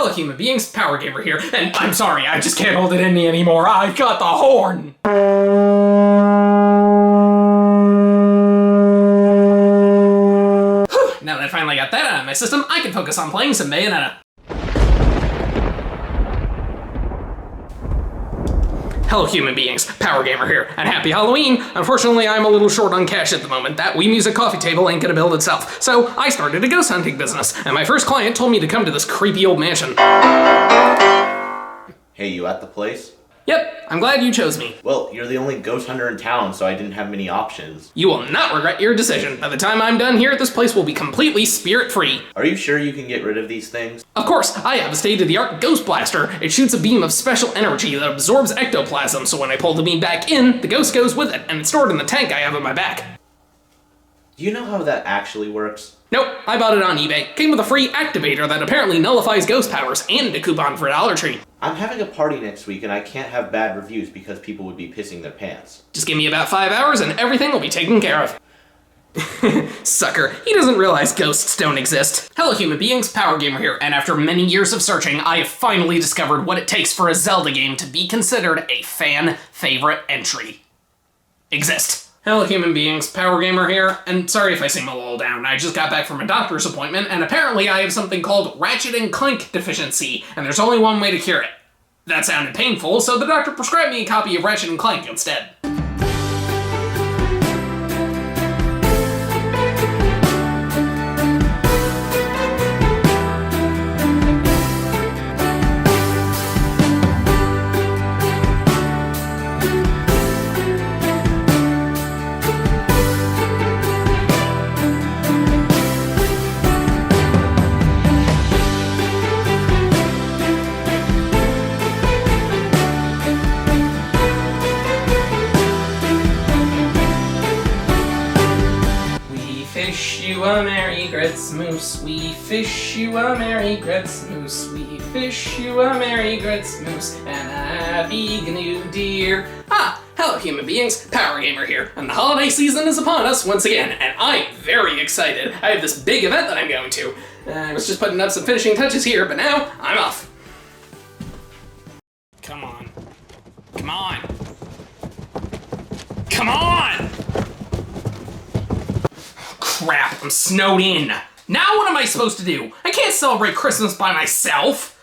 Hello human beings, Power Gamer here, and I'm sorry, I just can't hold it in me anymore. I've got the horn! Now that I finally got that out of my system, I can focus on playing some Bayonetta. Hello human beings, Power Gamer here, and happy Halloween! Unfortunately, I'm a little short on cash at the moment. That Wii Music coffee table ain't gonna build itself. So I started a ghost hunting business, and my first client told me to come to this creepy old mansion. Hey, you at the place? Yep, I'm glad you chose me. Well, you're the only ghost hunter in town, so I didn't have many options. You will not regret your decision. By the time I'm done here, this place will be completely spirit-free. Are you sure you can get rid of these things? Of course, I have a state-of-the-art Ghost Blaster. It shoots a beam of special energy that absorbs ectoplasm, so when I pull the beam back in, the ghost goes with it, and it's stored in the tank I have on my back. Do you know how that actually works? Nope, I bought it on eBay. Came with a free activator that apparently nullifies ghost powers, and a coupon for a Dollar Tree. I'm having a party next week and I can't have bad reviews because people would be pissing their pants. Just give me about 5 hours and everything will be taken care of. Sucker, he doesn't realize ghosts don't exist. Hello human beings, Power Gamer here, and after many years of searching, I have finally discovered what it takes for a Zelda game to be considered a fan favorite entry. Exist. Hello human beings, Power Gamer here, and sorry if I seem a little down, I just got back from a doctor's appointment, and apparently I have something called Ratchet & Clank deficiency, and there's only one way to cure it. That sounded painful, so the doctor prescribed me a copy of Ratchet & Clank instead. Fish you a Merry Gritsmoose, we fish you a Merry Gritsmoose, we fish you a Merry Gritsmoose, and a happy new deer. Hello human beings, Power Gamer here, and the holiday season is upon us once again, and I'm very excited. I have this big event that I'm going to. I was just putting up some finishing touches here, but now I'm off. Come on. Come on. Come on! Crap, I'm snowed in. Now what am I supposed to do? I can't celebrate Christmas by myself.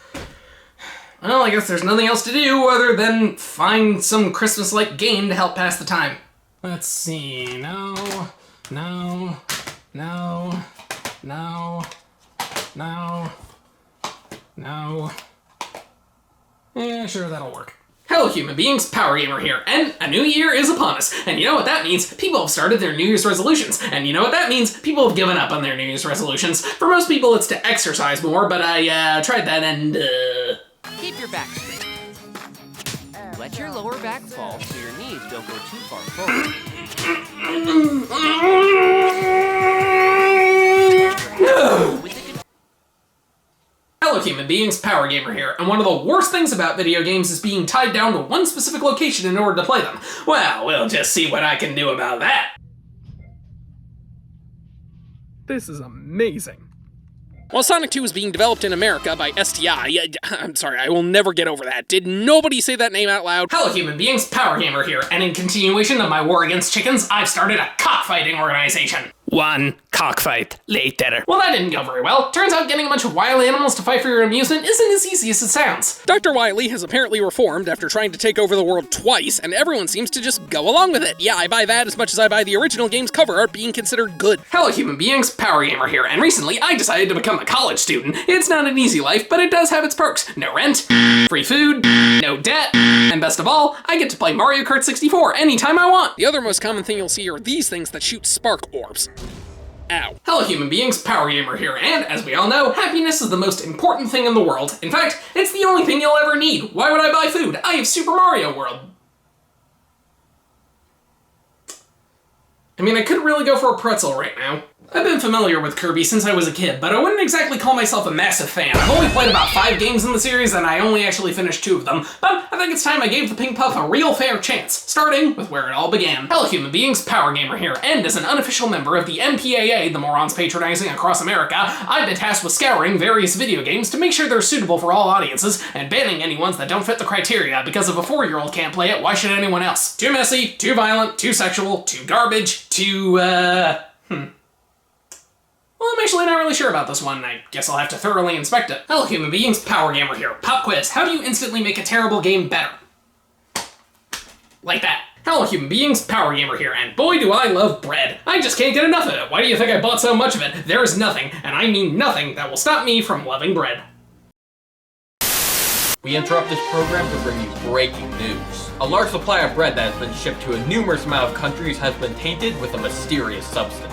Well, I guess there's nothing else to do other than find some Christmas-like game to help pass the time. Let's see, no. Yeah, sure, that'll work. Hello human beings, Power Gamer here, and a new year is upon us, and you know what that means? People have started their New Year's resolutions, and you know what that means? People have given up on their New Year's resolutions. For most people it's to exercise more, but I tried that and Keep your back straight. Let your lower back fall so your knees don't go too far forward. Hello human beings, Power Gamer here, and one of the worst things about video games is being tied down to one specific location in order to play them. Well, we'll just see what I can do about that. This is amazing. While Sonic 2 is being developed in America by STI, I'm sorry, I will never get over that. Did nobody say that name out loud? Hello human beings, Power Gamer here, and in continuation of my war against chickens, I've started a cockfighting organization. One cockfight later. Well, that didn't go very well. Turns out getting a bunch of wild animals to fight for your amusement isn't as easy as it sounds. Dr. Wily has apparently reformed after trying to take over the world twice, and everyone seems to just go along with it. Yeah, I buy that as much as I buy the original game's cover art being considered good. Hello human beings, Power Gamer here, and recently I decided to become a college student. It's not an easy life, but it does have its perks. No rent, free food, no debt, and best of all, I get to play Mario Kart 64 anytime I want. The other most common thing you'll see are these things that shoot spark orbs. Ow. Hello human beings, Power Gamer here, and as we all know, happiness is the most important thing in the world. In fact, it's the only thing you'll ever need. Why would I buy food? I have Super Mario World. I mean, I could really go for a pretzel right now. I've been familiar with Kirby since I was a kid, but I wouldn't exactly call myself a massive fan. I've only played about 5 games in the series, and I only actually finished 2 of them, but I think it's time I gave the Pink Puff a real fair chance, starting with where it all began. Hello human beings, Power Gamer here, and as an unofficial member of the MPAA, the morons patronizing across America, I've been tasked with scouring various video games to make sure they're suitable for all audiences, and banning any ones that don't fit the criteria, because if a 4-year-old can't play it, why should anyone else? Too messy, too violent, too sexual, too garbage, too, Well, I'm actually not really sure about this one. I guess I'll have to thoroughly inspect it. Hello human beings, Power Gamer here. Pop quiz, how do you instantly make a terrible game better? Like that. Hello human beings, Power Gamer here, and boy do I love bread. I just can't get enough of it. Why do you think I bought so much of it? There is nothing, and I mean nothing, that will stop me from loving bread. We interrupt this program to bring you breaking news. A large supply of bread that has been shipped to a numerous amount of countries has been tainted with a mysterious substance.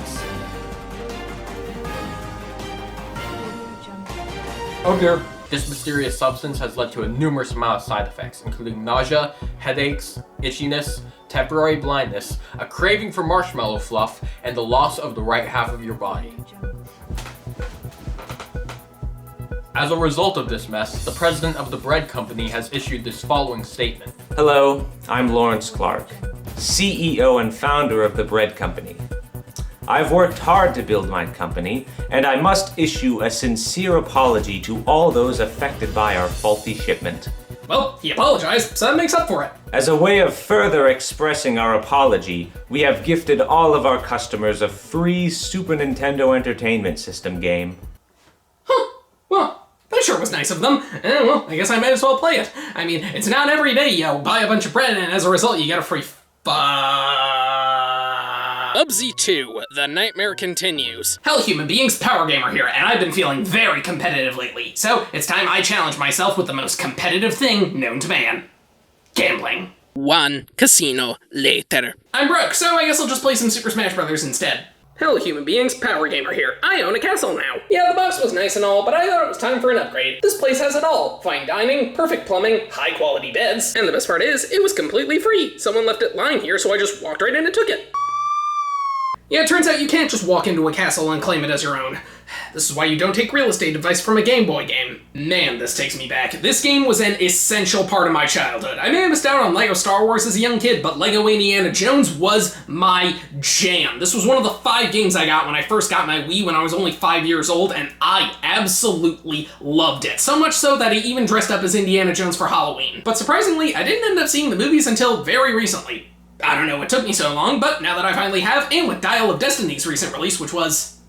Oh dear. This mysterious substance has led to a numerous amount of side effects, including nausea, headaches, itchiness, temporary blindness, a craving for marshmallow fluff, and the loss of the right half of your body. As a result of this mess, the president of the bread company has issued this following statement. Hello, I'm Lawrence Clark, CEO and founder of the bread company. I've worked hard to build my company, and I must issue a sincere apology to all those affected by our faulty shipment. Well, he apologized, so that makes up for it. As a way of further expressing our apology, we have gifted all of our customers a free Super Nintendo Entertainment System game. Huh, well, that sure was nice of them. Well, I guess I might as well play it. I mean, it's not every day you buy a bunch of bread and as a result you get a free Bubsy 2, The Nightmare Continues. Hello human beings, Power Gamer here, and I've been feeling very competitive lately, so it's time I challenge myself with the most competitive thing known to man. Gambling. 1 casino later. I'm broke, so I guess I'll just play some Super Smash Bros. Instead. Hello human beings, Power Gamer here. I own a castle now. Yeah, the box was nice and all, but I thought it was time for an upgrade. This place has it all. Fine dining, perfect plumbing, high quality beds, and the best part is, it was completely free. Someone left it lying here, so I just walked right in and took it. Yeah, it turns out you can't just walk into a castle and claim it as your own. This is why you don't take real estate advice from a Game Boy game. Man, this takes me back. This game was an essential part of my childhood. I may have missed out on LEGO Star Wars as a young kid, but LEGO Indiana Jones was my jam. This was one of the 5 games I got when I first got my Wii when I was only 5 years old, and I absolutely loved it. So much so that I even dressed up as Indiana Jones for Halloween. But surprisingly, I didn't end up seeing the movies until very recently. I don't know what took me so long, but now that I finally have, and with Dial of Destiny's recent release, which was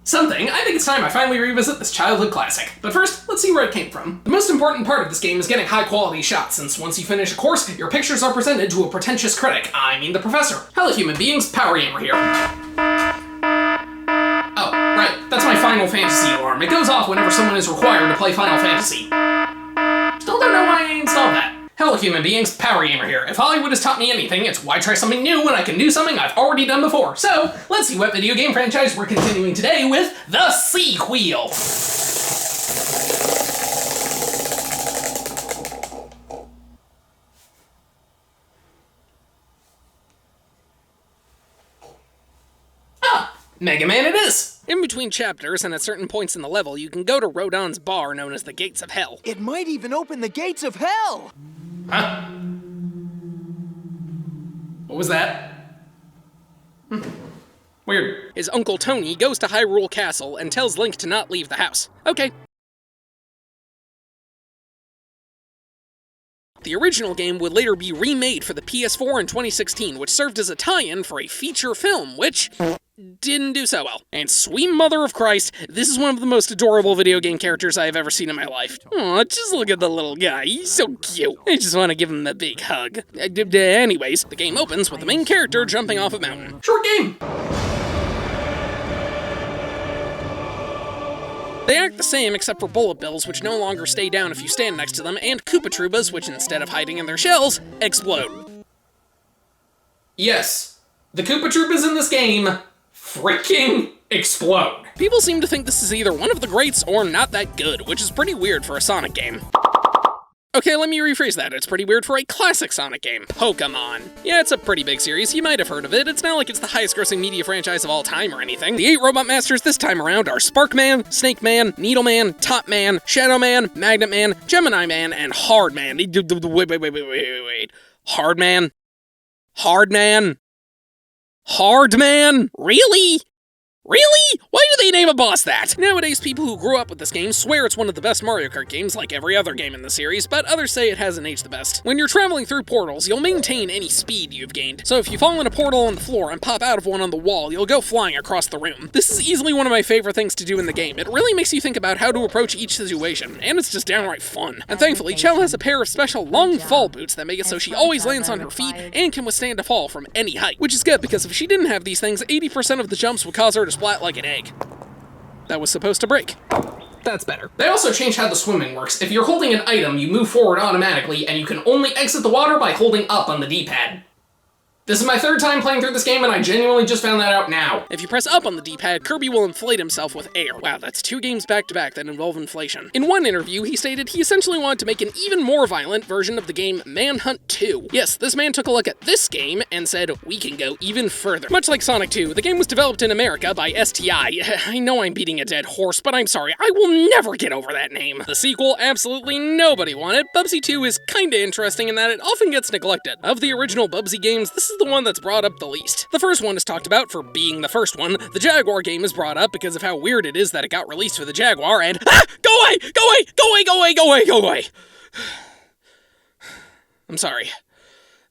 something, I think it's time I finally revisit this childhood classic. But first, let's see where it came from. The most important part of this game is getting high quality shots, since once you finish a course, your pictures are presented to a pretentious critic, I mean the professor. Hello human beings, Power Gamer here. Oh, right, that's my Final Fantasy alarm. It goes off whenever someone is required to play Final Fantasy. Still don't know why I installed that. Hello human beings, Power Gamer here. If Hollywood has taught me anything, it's why try something new when I can do something I've already done before. So, let's see what video game franchise we're continuing today with the sequel. Ah, Mega Man it is! In between chapters and at certain points in the level, you can go to Rodon's bar known as the Gates of Hell. It might even open the gates of hell! Huh? What was that? Weird. His uncle Tony goes to Hyrule Castle and tells Link to not leave the house. Okay. The original game would later be remade for the PS4 in 2016, which served as a tie-in for a feature film, which didn't do so well. And sweet mother of Christ, this is one of the most adorable video game characters I have ever seen in my life. Aw, just look at the little guy, he's so cute. I just want to give him a big hug. Anyways, the game opens with the main character jumping off a mountain. Short game! They act the same except for bullet bills, which no longer stay down if you stand next to them, and Koopa Troopas, which instead of hiding in their shells, explode. Yes, the Koopa Troopas in this game freaking explode. People seem to think this is either one of the greats or not that good, which is pretty weird for a Sonic game. Okay, let me rephrase that. It's pretty weird for a classic Sonic game. Pokémon. Yeah, it's a pretty big series. You might have heard of it. It's not like it's the highest grossing media franchise of all time or anything. The 8 Robot Masters this time around are Spark Man, Snake Man, Needle Man, Top Man, Shadow Man, Magnet Man, Gemini Man, and Hard Man. Wait. Hard Man? Hard Man? Hard Man? Really? Really? Why do they name a boss that? Nowadays, people who grew up with this game swear it's one of the best Mario Kart games like every other game in the series, but others say it hasn't aged the best. When you're traveling through portals, you'll maintain any speed you've gained. So if you fall in a portal on the floor and pop out of one on the wall, you'll go flying across the room. This is easily one of my favorite things to do in the game. It really makes you think about how to approach each situation, and it's just downright fun. And thankfully, Chell has a pair of special long fall boots that make it so she always lands on her feet and can withstand a fall from any height. Which is good, because if she didn't have these things, 80% of the jumps would cause her to splat like an egg. That was supposed to break. That's better. They also changed how the swimming works. If you're holding an item, you move forward automatically, and you can only exit the water by holding up on the D-pad. This is my 3rd time playing through this game, and I genuinely just found that out now. If you press up on the D-pad, Kirby will inflate himself with air. Wow, that's 2 games back-to-back that involve inflation. In one interview, he stated he essentially wanted to make an even more violent version of the game Manhunt 2. Yes, this man took a look at this game and said, we can go even further. Much like Sonic 2, the game was developed in America by STI. I know I'm beating a dead horse, but I'm sorry, I will never get over that name. The sequel, absolutely nobody wanted. Bubsy 2 is kinda interesting in that it often gets neglected. Of the original Bubsy games, this is the one that's brought up the least. The first one is talked about for being the first one. The Jaguar game is brought up because of how weird it is that it got released for the Jaguar, and go away! Go away! Go away! Go away! Go away! Go away! I'm sorry.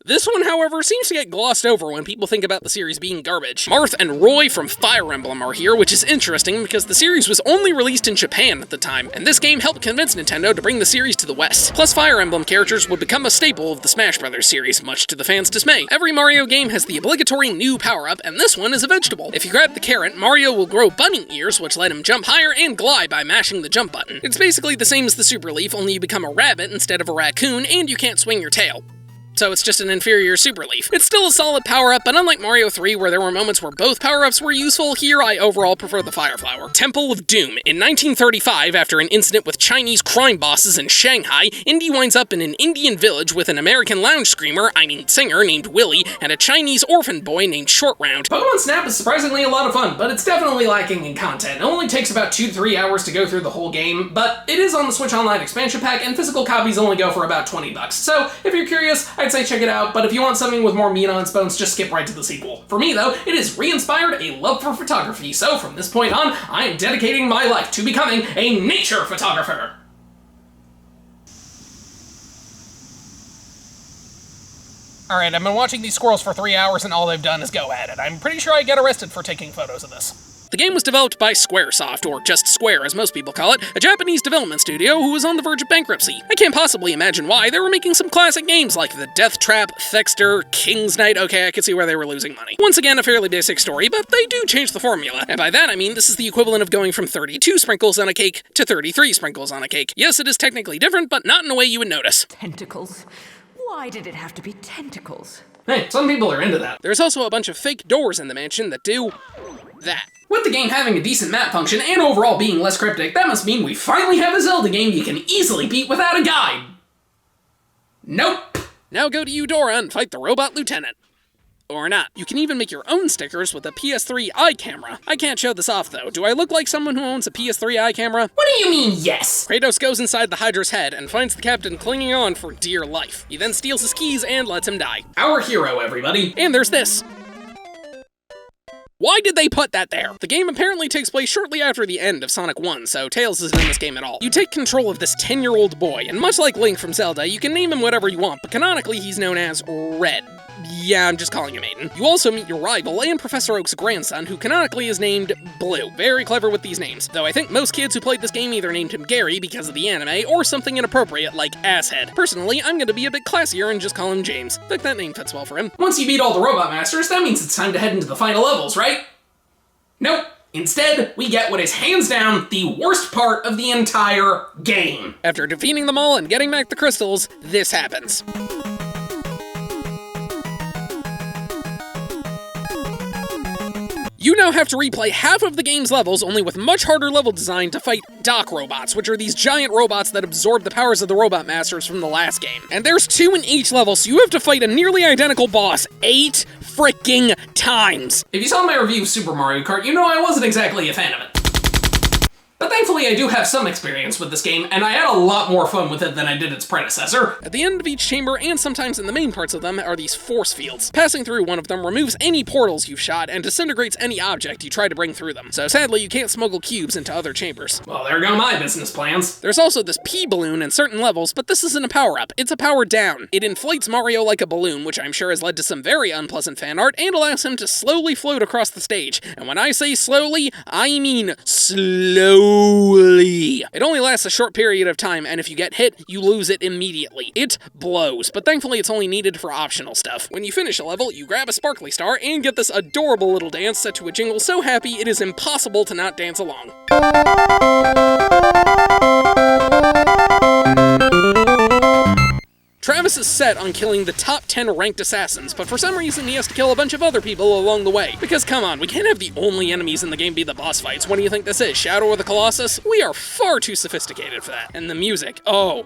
This one, however, seems to get glossed over when people think about the series being garbage. Marth and Roy from Fire Emblem are here, which is interesting because the series was only released in Japan at the time, and this game helped convince Nintendo to bring the series to the West. Plus, Fire Emblem characters would become a staple of the Smash Bros. Series, much to the fans' dismay. Every Mario game has the obligatory new power-up, and this one is a vegetable. If you grab the carrot, Mario will grow bunny ears, which let him jump higher and glide by mashing the jump button. It's basically the same as the Super Leaf, only you become a rabbit instead of a raccoon, and you can't swing your tail. So it's just an inferior Super Leaf. It's still a solid power-up, but unlike Mario 3, where there were moments where both power-ups were useful, here I overall prefer the Fire Flower. Temple of Doom. In 1935, after an incident with Chinese crime bosses in Shanghai, Indy winds up in an Indian village with an American lounge singer named Willie, and a Chinese orphan boy named Short Round. Pokemon Snap is surprisingly a lot of fun, but it's definitely lacking in content. It only takes about 2 to 3 hours to go through the whole game, but it is on the Switch Online expansion pack, and physical copies only go for about $20. So, if you're curious, I'd say check it out, but if you want something with more meat on its bones, just skip right to the sequel. For me, though, it has re-inspired a love for photography, so from this point on, I am dedicating my life to becoming a nature photographer. Alright, I've been watching these squirrels for 3 hours and all they've done is go at it. I'm pretty sure I'd get arrested for taking photos of this. The game was developed by Squaresoft, or just Square as most people call it, a Japanese development studio who was on the verge of bankruptcy. I can't possibly imagine why. They were making some classic games like The Death Trap, Thexter, King's Knight. Okay, I can see where they were losing money. Once again, a fairly basic story, but they do change the formula. And by that I mean this is the equivalent of going from 32 sprinkles on a cake to 33 sprinkles on a cake. Yes, it is technically different, but not in a way you would notice. Tentacles? Why did it have to be tentacles? Hey, some people are into that. There's also a bunch of fake doors in the mansion that do that. With the game having a decent map function and overall being less cryptic, that must mean we finally have a Zelda game you can easily beat without a guide. Nope. Now go to Eudora and fight the robot lieutenant. Or not. You can even make your own stickers with a PS3 eye camera. I can't show this off though. Do I look like someone who owns a PS3 eye camera? What do you mean, yes? Kratos goes inside the Hydra's head and finds the captain clinging on for dear life. He then steals his keys and lets him die. Our hero, everybody. And there's this. Why did they put that there? The game apparently takes place shortly after the end of Sonic 1, so Tails isn't in this game at all. You take control of this 10-year-old boy, and much like Link from Zelda, you can name him whatever you want, but canonically he's known as Red. Yeah, I'm just calling him Aiden. You also meet your rival and Professor Oak's grandson, who canonically is named Blue. Very clever with these names, though I think most kids who played this game either named him Gary because of the anime, or something inappropriate like Asshead. Personally, I'm gonna be a bit classier and just call him James. I think that name fits well for him. Once you beat all the Robot Masters, that means it's time to head into the final levels, right? Nope. Instead, we get what is hands down the worst part of the entire game. After defeating them all and getting back the crystals, this happens. You now have to replay half of the game's levels, only with much harder level design, to fight Dock Robots, which are these giant robots that absorb the powers of the Robot Masters from the last game. And there's 2 in each level, so you have to fight a nearly identical boss 8 freaking times. If you saw my review of Super Mario Kart, you know I wasn't exactly a fan of it. But thankfully I do have some experience with this game, and I had a lot more fun with it than I did its predecessor. At the end of each chamber, and sometimes in the main parts of them, are these force fields. Passing through one of them removes any portals you've shot and disintegrates any object you try to bring through them. So sadly, you can't smuggle cubes into other chambers. Well, there go my business plans. There's also this pea balloon in certain levels, but this isn't a power-up, it's a power down. It inflates Mario like a balloon, which I'm sure has led to some very unpleasant fan art, and allows him to slowly float across the stage. And when I say slowly, I mean slowly. It only lasts a short period of time, and if you get hit, you lose it immediately. It blows, but thankfully it's only needed for optional stuff. When you finish a level, you grab a sparkly star and get this adorable little dance set to a jingle so happy it is impossible to not dance along. Travis is set on killing the top 10 ranked assassins, but for some reason he has to kill a bunch of other people along the way. Because come on, we can't have the only enemies in the game be the boss fights. What do you think this is, Shadow of the Colossus? We are far too sophisticated for that. And the music, oh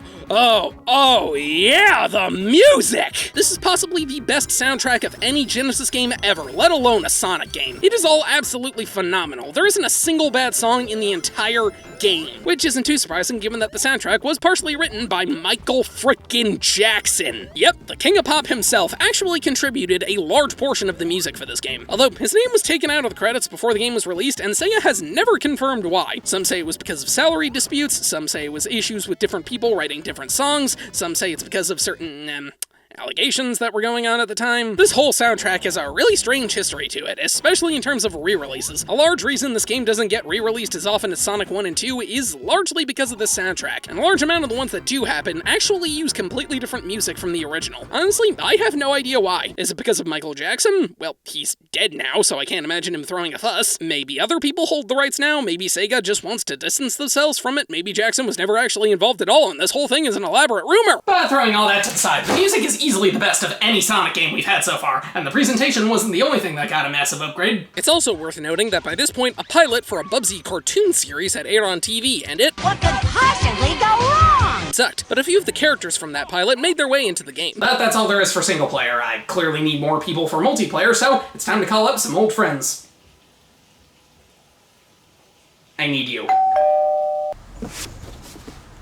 yeah, the music! This is possibly the best soundtrack of any Genesis game ever, let alone a Sonic game. It is all absolutely phenomenal. There isn't a single bad song in the entire game, which isn't too surprising given that the soundtrack was partially written by Michael frickin' Jackson. Yep, the King of Pop himself actually contributed a large portion of the music for this game, although his name was taken out of the credits before the game was released, and Sega has never confirmed why. Some say it was because of salary disputes, some say it was issues with different people writing different songs, some say it's because of certain, allegations that were going on at the time. This whole soundtrack has a really strange history to it, especially in terms of re-releases. A large reason this game doesn't get re-released as often as Sonic 1 and 2 is largely because of the soundtrack, and a large amount of the ones that do happen actually use completely different music from the original. Honestly, I have no idea why. Is it because of Michael Jackson? Well, he's dead now, so I can't imagine him throwing a fuss. Maybe other people hold the rights now, maybe Sega just wants to distance themselves from it, maybe Jackson was never actually involved at all, and this whole thing is an elaborate rumor. But throwing all that to the side, the music is easily the best of any Sonic game we've had so far, and the presentation wasn't the only thing that got a massive upgrade. It's also worth noting that by this point, a pilot for a Bubsy cartoon series had aired on TV, and it What could possibly go wrong? sucked. But a few of the characters from that pilot made their way into the game. But that's all there is for single player. I clearly need more people for multiplayer, so it's time to call up some old friends. I need you.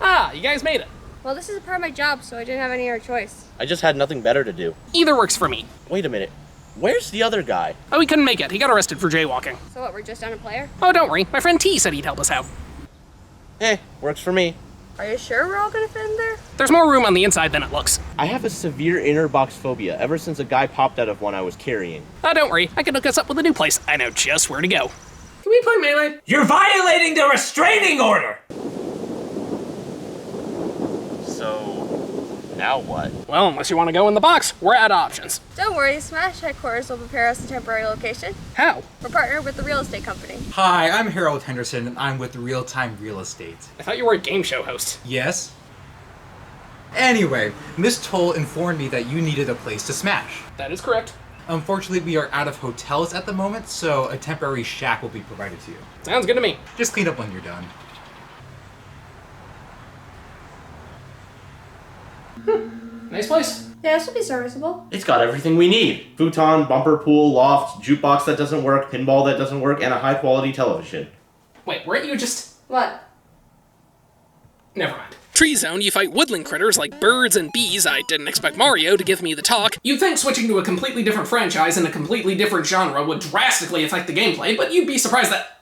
Ah, you guys made it. Well, this is a part of my job, so I didn't have any other choice. I just had nothing better to do. Either works for me. Wait a minute. Where's the other guy? Oh, he couldn't make it. He got arrested for jaywalking. So what, we're just on a player? Oh, don't worry. My friend T said he'd help us out. Works for me. Are you sure we're all gonna fit in there? There's more room on the inside than it looks. I have a severe inner box phobia ever since a guy popped out of one I was carrying. Oh, don't worry. I can hook us up with a new place. I know just where to go. Can we play Melee? You're violating the restraining order! So, now what? Well, unless you want to go in the box, we're out of options. Don't worry, Smash headquarters will prepare us a temporary location. How? We're partnered with the real estate company. Hi, I'm Harold Henderson, and I'm with Real Time Real Estate. I thought you were a game show host. Yes? Anyway, Miss Toll informed me that you needed a place to smash. That is correct. Unfortunately, we are out of hotels at the moment, so a temporary shack will be provided to you. Sounds good to me. Just clean up when you're done. Nice place. Yeah, this will be serviceable. It's got everything we need. Futon, bumper pool, loft, jukebox that doesn't work, pinball that doesn't work, and a high quality television. Wait, weren't you just... What? Never mind. Tree Zone, you fight woodland critters like birds and bees. I didn't expect Mario to give me the talk. You'd think switching to a completely different franchise in a completely different genre would drastically affect the gameplay, but you'd be surprised that...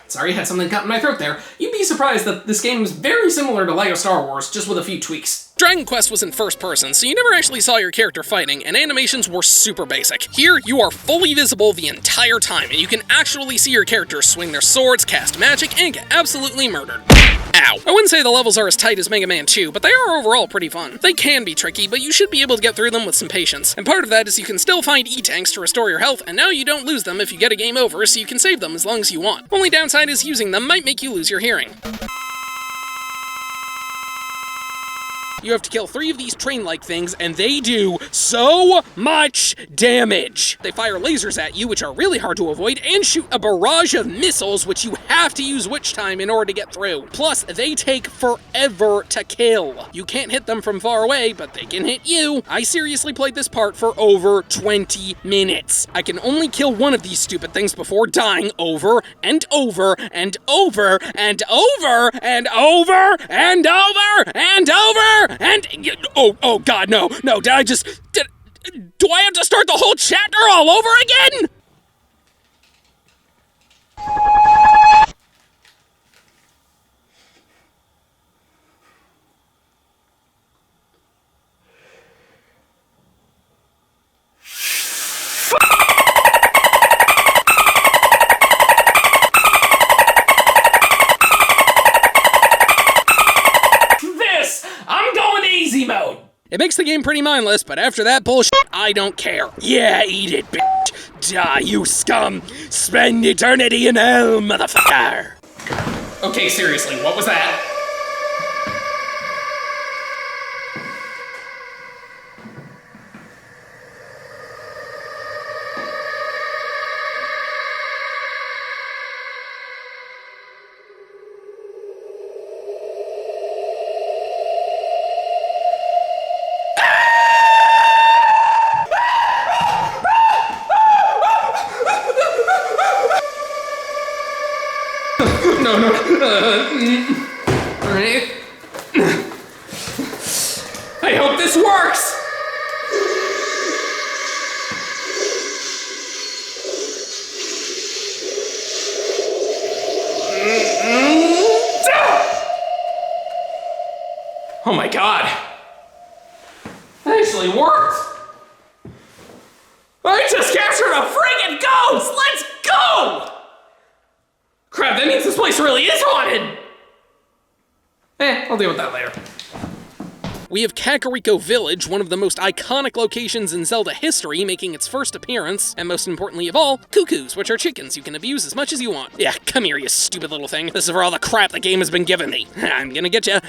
Sorry, I had something caught in my throat there. You'd be surprised that this game is very similar to LEGO Star Wars, just with a few tweaks. Dragon Quest was in first person, so you never actually saw your character fighting, and animations were super basic. Here, you are fully visible the entire time, and you can actually see your characters swing their swords, cast magic, and get absolutely murdered. Ow. I wouldn't say the levels are as tight as Mega Man 2, but they are overall pretty fun. They can be tricky, but you should be able to get through them with some patience. And part of that is you can still find E-tanks to restore your health, and now you don't lose them if you get a game over, so you can save them as long as you want. Only downside is using them might make you lose your hearing. You have to kill 3 of these train-like things, and they do so much damage. They fire lasers at you, which are really hard to avoid, and shoot a barrage of missiles, which you have to use witch time in order to get through. Plus, they take forever to kill. You can't hit them from far away, but they can hit you. I seriously played this part for over 20 minutes. I can only kill one of these stupid things before dying over and over and over and over and over and over and over and oh god, no, do I have to start the whole chapter all over again? It makes the game pretty mindless, but after that bullshit, I don't care. Yeah, eat it, bitch. Die, you scum. Spend eternity in hell, motherfucker. Okay, seriously, what was that? Alright. I hope this works! Oh my god. That actually worked! I just captured a friggin' ghost! Let's go! Crap, that means this place really is haunted! I'll deal with that later. We have Kakariko Village, one of the most iconic locations in Zelda history, making its first appearance, and most importantly of all, cuckoos, which are chickens you can abuse as much as you want. Yeah, come here, you stupid little thing. This is for all the crap the game has been giving me. I'm gonna get ya.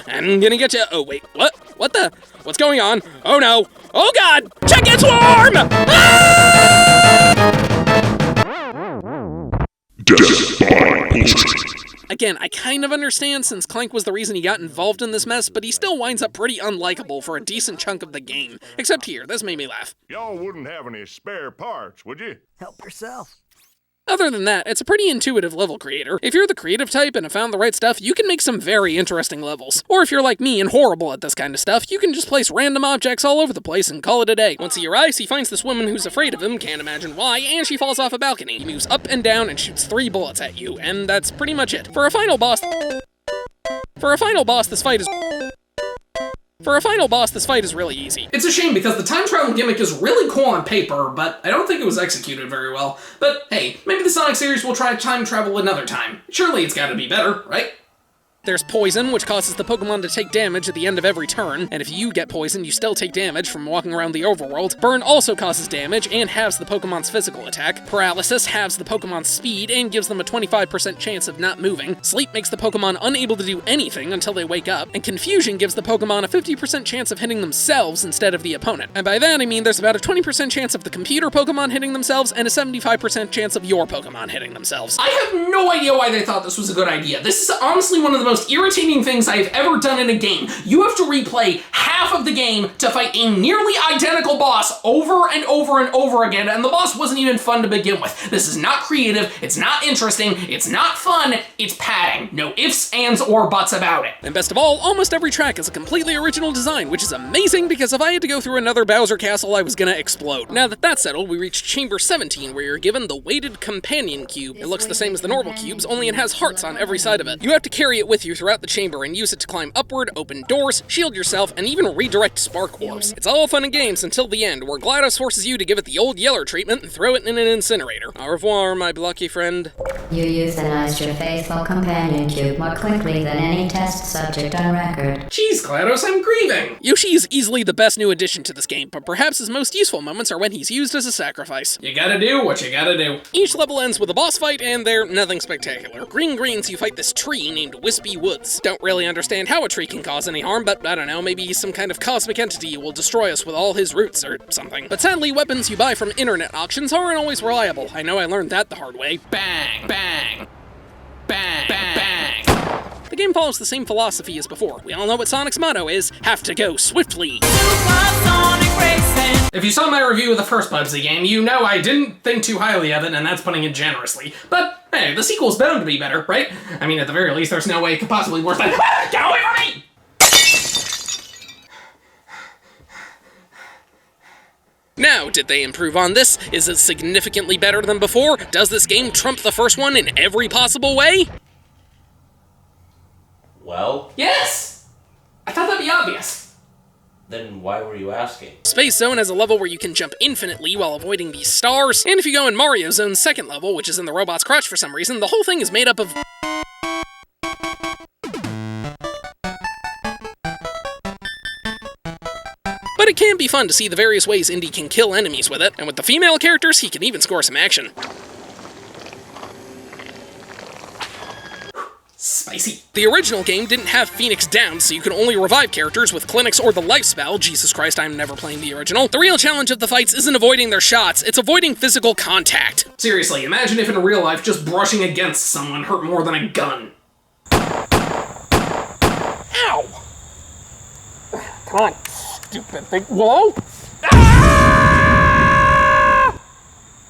Oh, wait, what? What the? What's going on? Oh no. Oh god! Chicken swarm! Again, I kind of understand since Clank was the reason he got involved in this mess, but he still winds up pretty unlikable for a decent chunk of the game. Except here, this made me laugh. Y'all wouldn't have any spare parts, would you? Help yourself. Other than that, it's a pretty intuitive level creator. If you're the creative type and have found the right stuff, you can make some very interesting levels. Or if you're like me and horrible at this kind of stuff, you can just place random objects all over the place and call it a day. Once he arrives, he finds this woman who's afraid of him, can't imagine why, and she falls off a balcony. He moves up and down and shoots 3 bullets at you, and that's pretty much it. For a final boss, this fight is really easy. It's a shame because the time travel gimmick is really cool on paper, but I don't think it was executed very well. But hey, maybe the Sonic series will try time travel another time. Surely it's gotta be better, right? There's Poison, which causes the Pokemon to take damage at the end of every turn, and if you get poisoned, you still take damage from walking around the overworld. Burn also causes damage and halves the Pokemon's physical attack. Paralysis halves the Pokemon's speed and gives them a 25% chance of not moving. Sleep makes the Pokemon unable to do anything until they wake up, and Confusion gives the Pokemon a 50% chance of hitting themselves instead of the opponent. And by that I mean there's about a 20% chance of the computer Pokemon hitting themselves and a 75% chance of your Pokemon hitting themselves. I have no idea why they thought this was a good idea. This is honestly one of the most irritating things I've ever done in a game. You have to replay half of the game to fight a nearly identical boss over and over and over again, and the boss wasn't even fun to begin with. This is not creative, it's not interesting, it's not fun, it's padding. No ifs, ands, or buts about it. And best of all, almost every track is a completely original design, which is amazing because if I had to go through another Bowser Castle, I was gonna explode. Now that that's settled, we reach Chamber 17, where you're given the weighted companion cube. It looks the same as the normal cubes, only it has hearts on every side of it. You have to carry it with you throughout the chamber and use it to climb upward, open doors, shield yourself, and even redirect spark orbs. It's all fun and games until the end, where GLaDOS forces you to give it the old Yeller treatment and throw it in an incinerator. Au revoir, my blocky friend. You euthanized your faithful companion cube more quickly than any test subject on record. Jeez, GLaDOS, I'm grieving! Yoshi is easily the best new addition to this game, but perhaps his most useful moments are when he's used as a sacrifice. You gotta do what you gotta do. Each level ends with a boss fight, and they're nothing spectacular. Green Greens, you fight this tree named Wispy swampy woods. Don't really understand how a tree can cause any harm, but I don't know, maybe some kind of cosmic entity will destroy us with all his roots or something. But sadly, weapons you buy from internet auctions aren't always reliable. I know I learned that the hard way. Bang! Bang! Bang! Bang! Bang! The game follows the same philosophy as before. We all know what Sonic's motto is, have to go swiftly. If you saw my review of the first Bubsy game, you know I didn't think too highly of it, and that's putting it generously. But, hey, the sequel's bound to be better, right? I mean, at the very least, there's no way it could possibly be worse than— Get away from me! Now, did they improve on this? Is it significantly better than before? Does this game trump the first one in every possible way? Well, Yes! I thought that'd be obvious. then why were you asking? Space Zone has a level where you can jump infinitely while avoiding these stars, and if you go in Mario Zone's second level, which is in the robot's crotch for some reason, the whole thing is made up of— But it can be fun to see the various ways Indy can kill enemies with it, and with the female characters, he can even score some action. Spicy. The original game didn't have Phoenix Down, so you could only revive characters with clinics or the life spell. Jesus Christ, I'm never playing the original. The real challenge of the fights isn't avoiding their shots, it's avoiding physical contact. Seriously, imagine if in real life just brushing against someone hurt more than a gun. Ow! Come on, stupid thing. Whoa!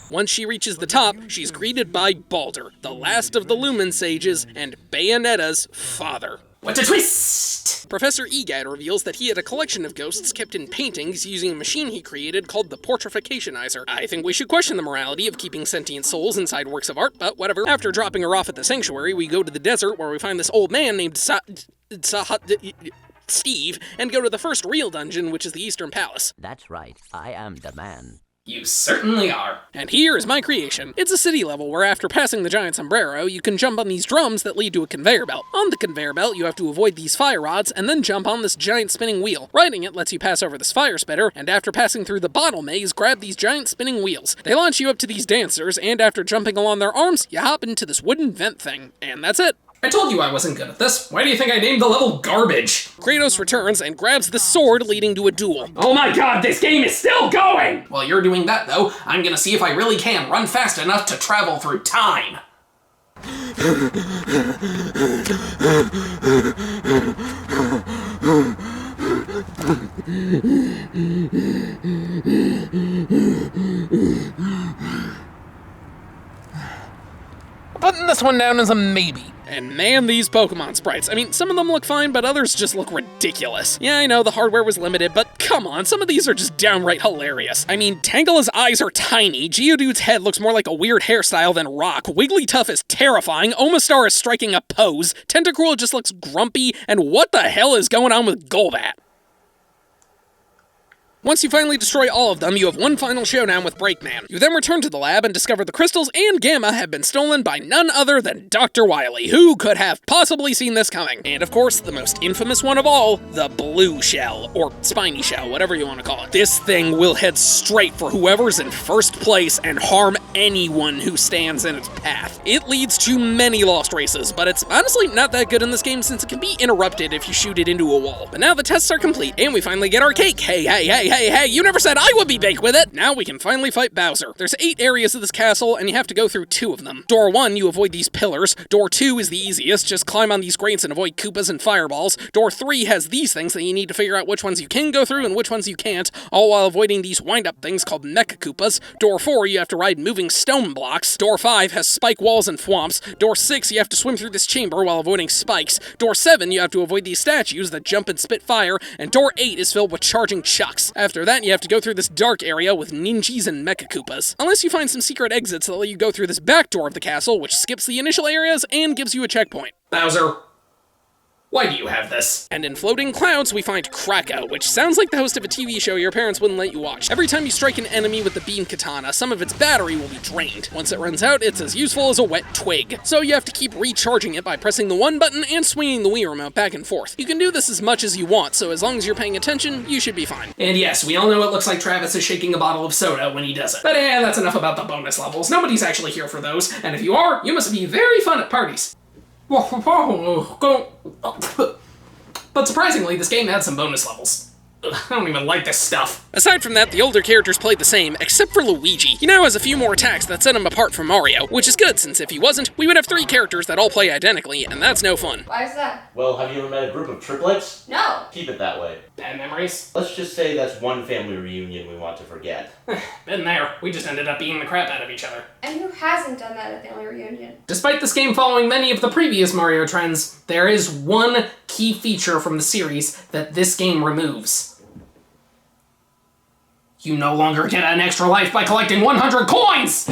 Once she reaches the top, she's greeted by Baldur, the last of the Lumen Sages, and Bayonetta's father. What a twist! Professor Egad reveals that he had a collection of ghosts kept in paintings using a machine he created called the Portrificationizer. I think we should question the morality of keeping sentient souls inside works of art, but whatever. After dropping her off at the sanctuary, we go to the desert where we find this old man named Steve, and go to the first real dungeon, which is the Eastern Palace. That's right, I am the man. You certainly are. And here is my creation. It's a city level where after passing the giant sombrero, you can jump on these drums that lead to a conveyor belt. On the conveyor belt, you have to avoid these fire rods and then jump on this giant spinning wheel. Riding it lets you pass over this fire spitter, and after passing through the bottle maze, grab these giant spinning wheels. They launch you up to these dancers, and after jumping along their arms, you hop into this wooden vent thing. And that's it. I told you I wasn't good at this. Why do you think I named the level Garbage? Kratos returns and grabs the sword, leading to a duel. Oh my god, this game is still going! While you're doing that, though, I'm gonna see if I really can run fast enough to travel through time. Putting this one down as a maybe. And man, these Pokemon sprites. I mean, some of them look fine, but others just look ridiculous. Yeah, I know the hardware was limited, but come on, some of these are just downright hilarious. I mean, Tangela's eyes are tiny, Geodude's head looks more like a weird hairstyle than rock, Wigglytuff is terrifying, Omastar is striking a pose, Tentacruel just looks grumpy, and what the hell is going on with Golbat? Once you finally destroy all of them, you have one final showdown with Breakman. You then return to the lab and discover the crystals and Gamma have been stolen by none other than Dr. Wily. Who could have possibly seen this coming? And of course, the most infamous one of all, the blue shell, or spiny shell, whatever you want to call it. This thing will head straight for whoever's in first place and harm anyone who stands in its path. It leads to many lost races, but it's honestly not that good in this game since it can be interrupted if you shoot it into a wall. But now the tests are complete, and we finally get our cake. Hey, you never said I would be baked with it! Now we can finally fight Bowser. There's 8 areas of this castle, and you have to go through 2 of them. Door 1, you avoid these pillars. Door 2 is the easiest, just climb on these grates and avoid Koopas and fireballs. Door 3 has these things that you need to figure out which ones you can go through and which ones you can't, all while avoiding these wind-up things called Mecha Koopas. Door 4, you have to ride moving stone blocks. Door 5 has spike walls and thwomps. Door 6, you have to swim through this chamber while avoiding spikes. Door 7, you have to avoid these statues that jump and spit fire. And Door 8 is filled with charging chucks. After that, you have to go through this dark area with ninjas and Mecha Koopas. Unless you find some secret exits that let you go through this back door of the castle, which skips the initial areas and gives you a checkpoint. Bowser, why do you have this? And in Floating Clouds, we find Krakow, which sounds like the host of a TV show your parents wouldn't let you watch. Every time you strike an enemy with the beam katana, some of its battery will be drained. Once it runs out, it's as useful as a wet twig. So you have to keep recharging it by pressing the 1 button and swinging the Wii remote back and forth. You can do this as much as you want, so as long as you're paying attention, you should be fine. And yes, we all know it looks like Travis is shaking a bottle of soda when he does it. But that's enough about the bonus levels. Nobody's actually here for those, and if you are, you must be very fun at parties. But surprisingly, this game had some bonus levels. Ugh, I don't even like this stuff. Aside from that, the older characters played the same, except for Luigi. He now has a few more attacks that set him apart from Mario, which is good, since if he wasn't, we would have 3 characters that all play identically, and that's no fun. Why is that? Well, have you ever met a group of triplets? No. Keep it that way. Bad memories? Let's just say that's one family reunion we want to forget. Been there. We just ended up beating the crap out of each other. And who hasn't done that at family reunion? Despite this game following many of the previous Mario trends, there is one key feature from the series that this game removes. You no longer get an extra life by collecting 100 coins!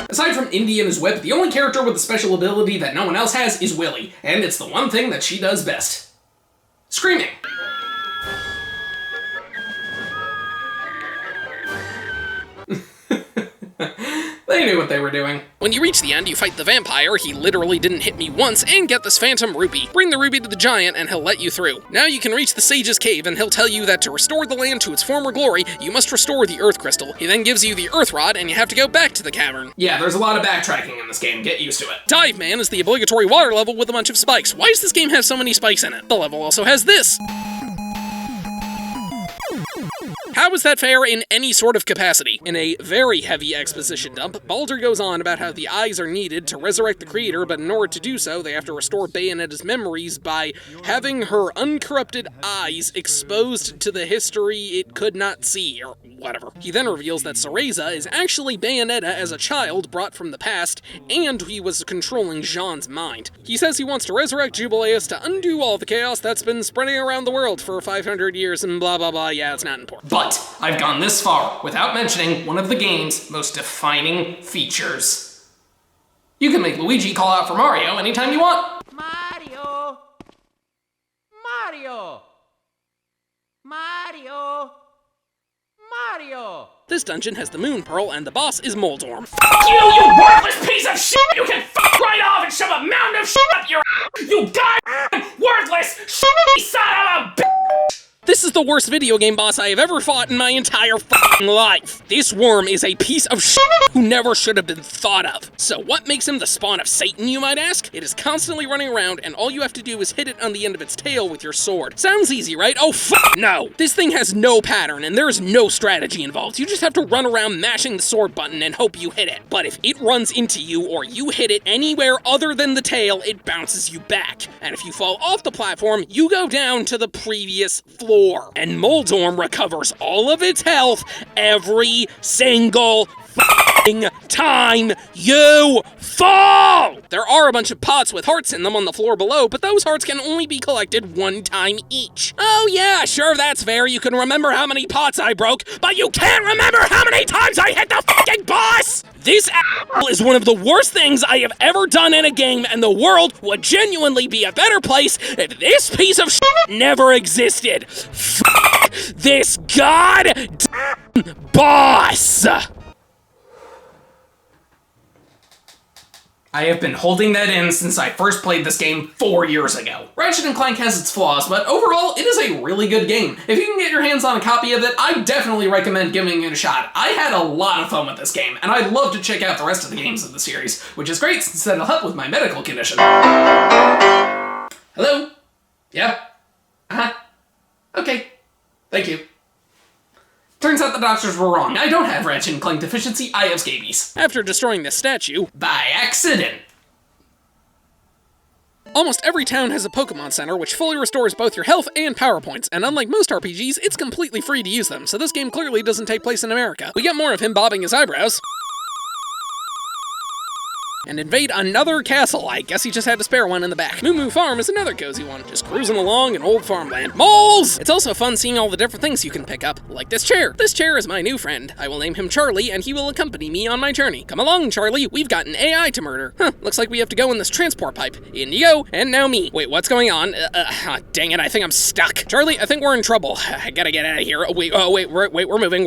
Aside from Indy and his whip, the only character with a special ability that no one else has is Willy, and it's the one thing that she does best. Screaming. They knew what they were doing. When you reach the end, you fight the vampire, he literally didn't hit me once, and get this phantom ruby. Bring the ruby to the giant and he'll let you through. Now you can reach the sage's cave and he'll tell you that to restore the land to its former glory, you must restore the earth crystal. He then gives you the earth rod and you have to go back to the cavern. Yeah, there's a lot of backtracking in this game, get used to it. Dive Man is the obligatory water level with a bunch of spikes. Why does this game have so many spikes in it? The level also has this. How is that fair in any sort of capacity? In a very heavy exposition dump, Baldur goes on about how the eyes are needed to resurrect the creator, but in order to do so, they have to restore Bayonetta's memories by having her uncorrupted eyes exposed to the history it could not see, or whatever. He then reveals that Cereza is actually Bayonetta as a child brought from the past, and he was controlling Jean's mind. He says he wants to resurrect Jubileus to undo all the chaos that's been spreading around the world for 500 years and blah blah blah, yeah, it's not important. But I've gone this far without mentioning one of the game's most defining features. You can make Luigi call out for Mario anytime you want. Mario! Mario! Mario! Mario! This dungeon has the Moon Pearl, and the boss is Moldorm. Fuck you worthless piece of shit! You can fuck right off and shove a mountain of shit up your you goddamn worthless shitty son of a bitch! This is the worst video game boss I have ever fought in my entire fucking life. This worm is a piece of shit who never should have been thought of. So what makes him the spawn of Satan, you might ask? It is constantly running around, and all you have to do is hit it on the end of its tail with your sword. Sounds easy, right? Oh fuck no! This thing has no pattern, and there is no strategy involved. You just have to run around mashing the sword button and hope you hit it. But if it runs into you, or you hit it anywhere other than the tail, it bounces you back. And if you fall off the platform, you go down to the previous floor. And Moldorm recovers all of its health every single time you fall! There are a bunch of pots with hearts in them on the floor below, but those hearts can only be collected one time each. Oh yeah, sure, that's fair. You can remember how many pots I broke, but you can't remember how many times I hit the fucking boss! This is one of the worst things I have ever done in a game, and the world would genuinely be a better place if this piece of shit never existed. Fuck this goddamn boss! I have been holding that in since I first played this game 4 years ago. Ratchet & Clank has its flaws, but overall, it is a really good game. If you can get your hands on a copy of it, I definitely recommend giving it a shot. I had a lot of fun with this game, and I'd love to check out the rest of the games of the series, which is great since it'll help with my medical condition. Hello? Yeah? Uh-huh. Okay. Thank you. Turns out the doctors were wrong. I don't have Ratchet & Clank deficiency, I have scabies. After destroying this statue, by accident. Almost every town has a Pokemon Center, which fully restores both your health and power points, and unlike most RPGs, it's completely free to use them, so this game clearly doesn't take place in America. We get more of him bobbing his eyebrows. And invade another castle. I guess he just had to spare one in the back. Moo Moo Farm is another cozy one, just cruising along in old farmland. Moles! It's also fun seeing all the different things you can pick up, like this chair. This chair is my new friend. I will name him Charlie, and he will accompany me on my journey. Come along, Charlie, we've got an AI to murder. Huh, looks like we have to go in this transport pipe. In you go, and now me. Wait, what's going on? Dang it, I think I'm stuck. Charlie, I think we're in trouble. I gotta get out of here. Wait, we're moving.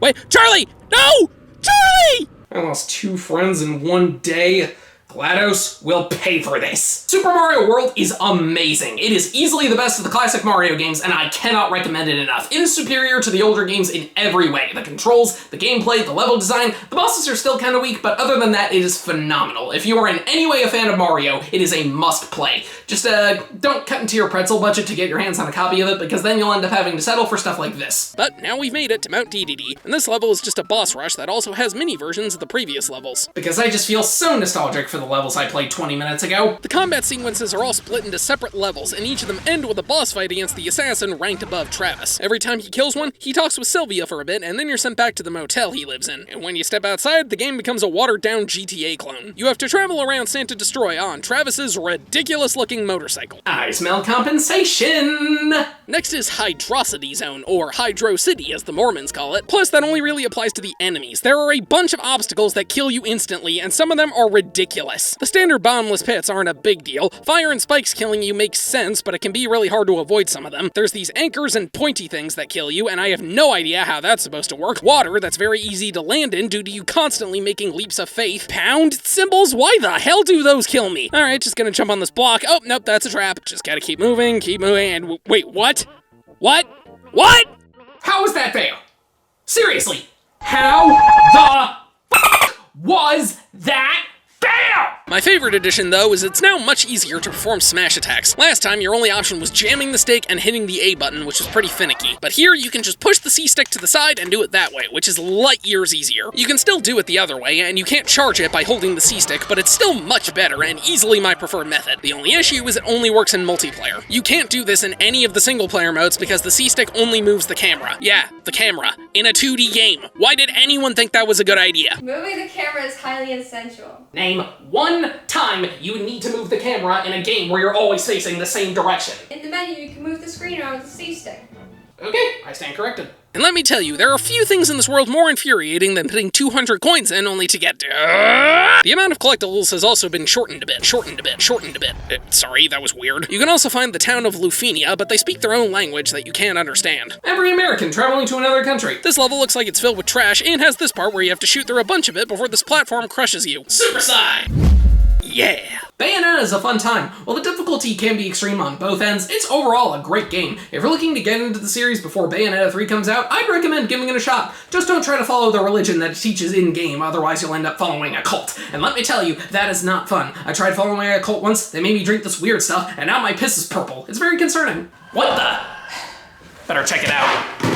Wait, Charlie! No! Charlie! I lost 2 friends in one day. GLaDOS will pay for this. Super Mario World is amazing. It is easily the best of the classic Mario games, and I cannot recommend it enough. It is superior to the older games in every way. The controls, the gameplay, the level design, the bosses are still kind of weak, but other than that, it is phenomenal. If you are in any way a fan of Mario, it is a must-play. Just don't cut into your pretzel budget to get your hands on a copy of it, because then you'll end up having to settle for stuff like this. But now we've made it to Mount Dedede, and this level is just a boss rush that also has mini versions of the previous levels. Because I just feel so nostalgic for the levels I played 20 minutes ago. The combat sequences are all split into separate levels, and each of them end with a boss fight against the assassin ranked above Travis. Every time he kills one, he talks with Sylvia for a bit, and then you're sent back to the motel he lives in. And when you step outside, the game becomes a watered-down GTA clone. You have to travel around Santa Destroy on Travis's ridiculous-looking motorcycle. I smell compensation! Next is Hydrocity Zone, or Hydro City as the Mormons call it. Plus, that only really applies to the enemies. There are a bunch of obstacles that kill you instantly, and some of them are ridiculous. The standard bottomless pits aren't a big deal. Fire and spikes killing you makes sense, but it can be really hard to avoid some of them. There's these anchors and pointy things that kill you, and I have no idea how that's supposed to work. Water that's very easy to land in due to you constantly making leaps of faith. Pound symbols? Why the hell do those kill me? Alright, just gonna jump on this block. Oh, nope, that's a trap. Just gotta keep moving, and wait, what? What? What? How was that fair? Seriously, how the f*** was that fair? My favorite addition, though, is it's now much easier to perform smash attacks. Last time, your only option was jamming the stick and hitting the A button, which was pretty finicky. But here, you can just push the C stick to the side and do it that way, which is light years easier. You can still do it the other way, and you can't charge it by holding the C stick, but it's still much better and easily my preferred method. The only issue is it only works in multiplayer. You can't do this in any of the single-player modes because the C stick only moves the camera. Yeah, the camera. In a 2D game. Why did anyone think that was a good idea? Moving the camera is highly essential. Name one time you would need to move the camera in a game where you're always facing the same direction. In the menu, you can move the screen around with the C stick. Okay, I stand corrected. And let me tell you, there are few things in this world more infuriating than putting 200 coins in only to get... The amount of collectibles has also been shortened a bit. Sorry, that was weird. You can also find the town of Lufenia, but they speak their own language that you can't understand. Every American traveling to another country. This level looks like it's filled with trash and has this part where you have to shoot through a bunch of it before this platform crushes you. Super Psy! Yeah! Bayonetta is a fun time. While the difficulty can be extreme on both ends, it's overall a great game. If you're looking to get into the series before Bayonetta 3 comes out, I'd recommend giving it a shot. Just don't try to follow the religion that it teaches in-game, otherwise you'll end up following a cult. And let me tell you, that is not fun. I tried following a cult once, they made me drink this weird stuff, and now my piss is purple. It's very concerning. What the? Better check it out.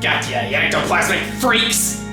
Gotcha, you ectoplasmic freaks!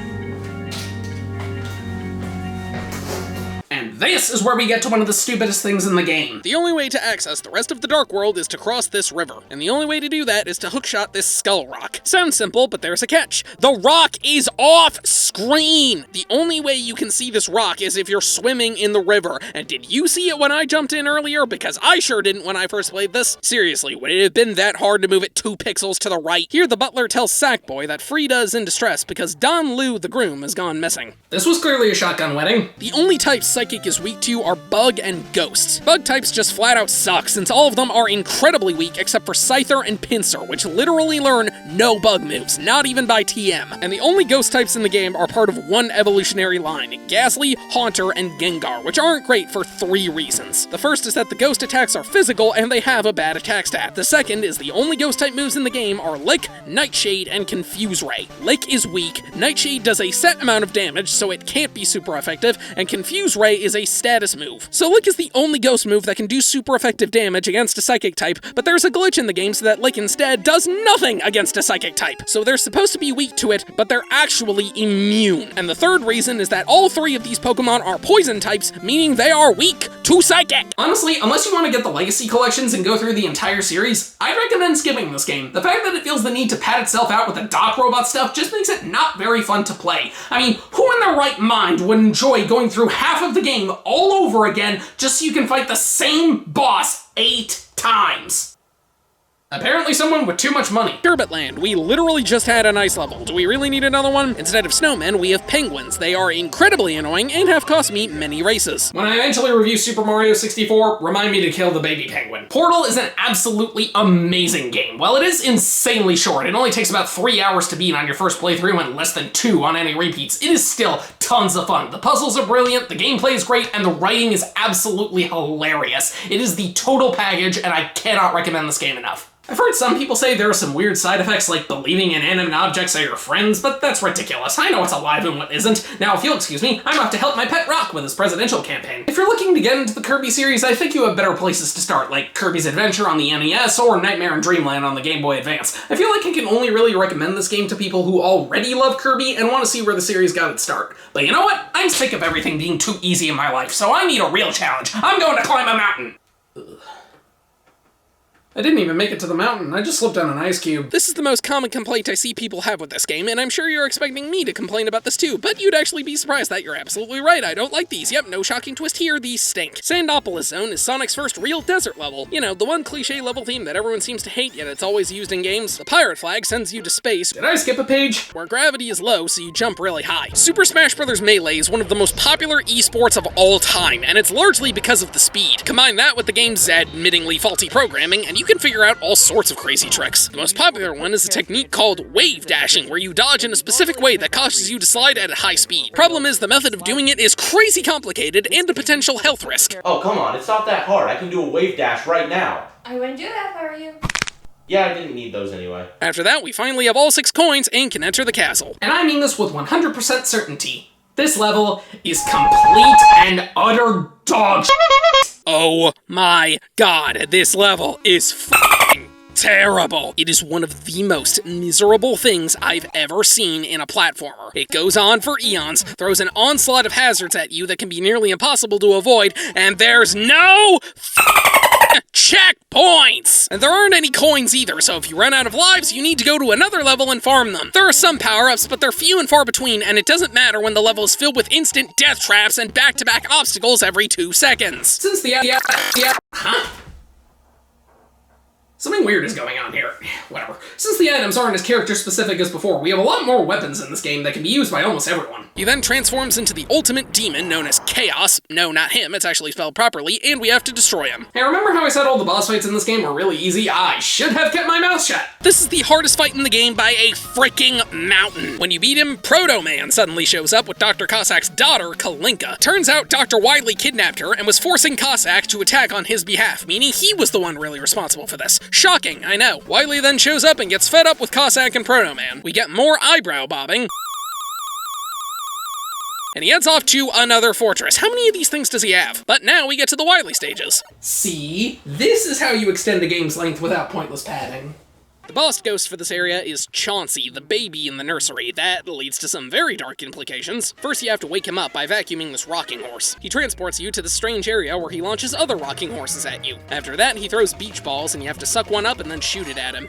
And this is where we get to one of the stupidest things in the game. The only way to access the rest of the Dark World is to cross this river, and the only way to do that is to hookshot this skull rock. Sounds simple, but there's a catch. The rock is off screen! The only way you can see this rock is if you're swimming in the river. And did you see it when I jumped in earlier? Because I sure didn't when I first played this. Seriously, would it have been that hard to move it 2 pixels to the right? Here the butler tells Sackboy that Frida is in distress because Don Liu the groom has gone missing. This was clearly a shotgun wedding. The only types Psychic is weak to are Bug and Ghosts. Bug types just flat out suck, since all of them are incredibly weak except for Scyther and Pinsir, which literally learn no bug moves, not even by TM. And the only Ghost types in the game are part of one evolutionary line, Ghastly, Haunter, and Gengar, which aren't great for 3 reasons. The first is that the Ghost attacks are physical and they have a bad attack stat. The second is the only Ghost type moves in the game are Lick, Nightshade, and Confuse Ray. Lick is weak, Nightshade does a set amount of damage, so it can't be super effective, and Confuse Ray is a a status move. So Lick is the only ghost move that can do super effective damage against a psychic type, but there's a glitch in the game so that Lick instead does nothing against a psychic type. So they're supposed to be weak to it, but they're actually immune. And the third reason is that all three of these Pokemon are poison types, meaning they are weak to psychic. Honestly, unless you want to get the Legacy collections and go through the entire series, I'd recommend skipping this game. The fact that it feels the need to pat itself out with the Doc Robot stuff just makes it not very fun to play. I mean, who in their right mind would enjoy going through half of the game all over again just so you can fight the same boss 8 times? Apparently someone with too much money. Sherbet Land, we literally just had an ice level. Do we really need another one? Instead of snowmen, we have penguins. They are incredibly annoying and have cost me many races. When I eventually review Super Mario 64, remind me to kill the baby penguin. Portal is an absolutely amazing game. While it is insanely short, it only takes about 3 hours to beat on your first playthrough and less than 2 on any repeats. It is still tons of fun. The puzzles are brilliant, the gameplay is great, and the writing is absolutely hilarious. It is the total package, and I cannot recommend this game enough. I've heard some people say there are some weird side effects like believing inanimate objects are your friends, but that's ridiculous. I know what's alive and what isn't. Now, if you'll excuse me, I'm off to help my pet Rock with his presidential campaign. If you're looking to get into the Kirby series, I think you have better places to start, like Kirby's Adventure on the NES or Nightmare in Dreamland on the Game Boy Advance. I feel like I can only really recommend this game to people who already love Kirby and want to see where the series got its start. But you know what? I'm sick of everything being too easy in my life, so I need a real challenge. I'm going to climb a mountain. Ugh. I didn't even make it to the mountain, I just slipped on an ice cube. This is the most common complaint I see people have with this game, and I'm sure you're expecting me to complain about this too, but you'd actually be surprised that you're absolutely right. I don't like these. Yep, no shocking twist here, these stink. Sandopolis Zone is Sonic's first real desert level. You know, the one cliche level theme that everyone seems to hate, yet it's always used in games. The pirate flag sends you to space. Did I skip a page? Where gravity is low, so you jump really high. Super Smash Bros. Melee is one of the most popular esports of all time, and it's largely because of the speed. Combine that with the game's admittingly faulty programming, and you can figure out all sorts of crazy tricks. The most popular one is a technique called wave dashing, where you dodge in a specific way that causes you to slide at a high speed. Problem is, the method of doing it is crazy complicated and a potential health risk. Oh, come on, it's not that hard. I can do a wave dash right now. I wouldn't do that if I were you. Yeah, I didn't need those anyway. After that, we finally have all 6 coins and can enter the castle. And I mean this with 100% certainty. This level is complete and utter dog shit. Oh my god, this level is f***ing terrible. It is one of the most miserable things I've ever seen in a platformer. It goes on for eons, throws an onslaught of hazards at you that can be nearly impossible to avoid, and there's no checkpoints! And there aren't any coins either, so if you run out of lives, you need to go to another level and farm them. There are some power-ups, but they're few and far between, and it doesn't matter when the level is filled with instant death traps and back-to-back obstacles every 2 seconds. Since the huh? Something weird is going on here. Whatever. Since the items aren't as character-specific as before, we have a lot more weapons in this game that can be used by almost everyone. He then transforms into the ultimate demon known as Chaos. No, not him, it's actually spelled properly, and we have to destroy him. Hey, remember how I said all the boss fights in this game were really easy? I should have kept my mouth shut. This is the hardest fight in the game by a freaking mountain. When you beat him, Proto Man suddenly shows up with Dr. Cossack's daughter, Kalinka. Turns out Dr. Wily kidnapped her and was forcing Cossack to attack on his behalf, meaning he was the one really responsible for this. Shocking, I know. Wily then shows up and gets fed up with Cossack and Proto Man. We get more eyebrow bobbing. And he heads off to another fortress. How many of these things does he have? But now we get to the Wily stages. See? This is how you extend a game's length without pointless padding. The boss ghost for this area is Chauncey, the baby in the nursery. That leads to some very dark implications. First, you have to wake him up by vacuuming this rocking horse. He transports you to the strange area where he launches other rocking horses at you. After that, he throws beach balls and you have to suck one up and then shoot it at him.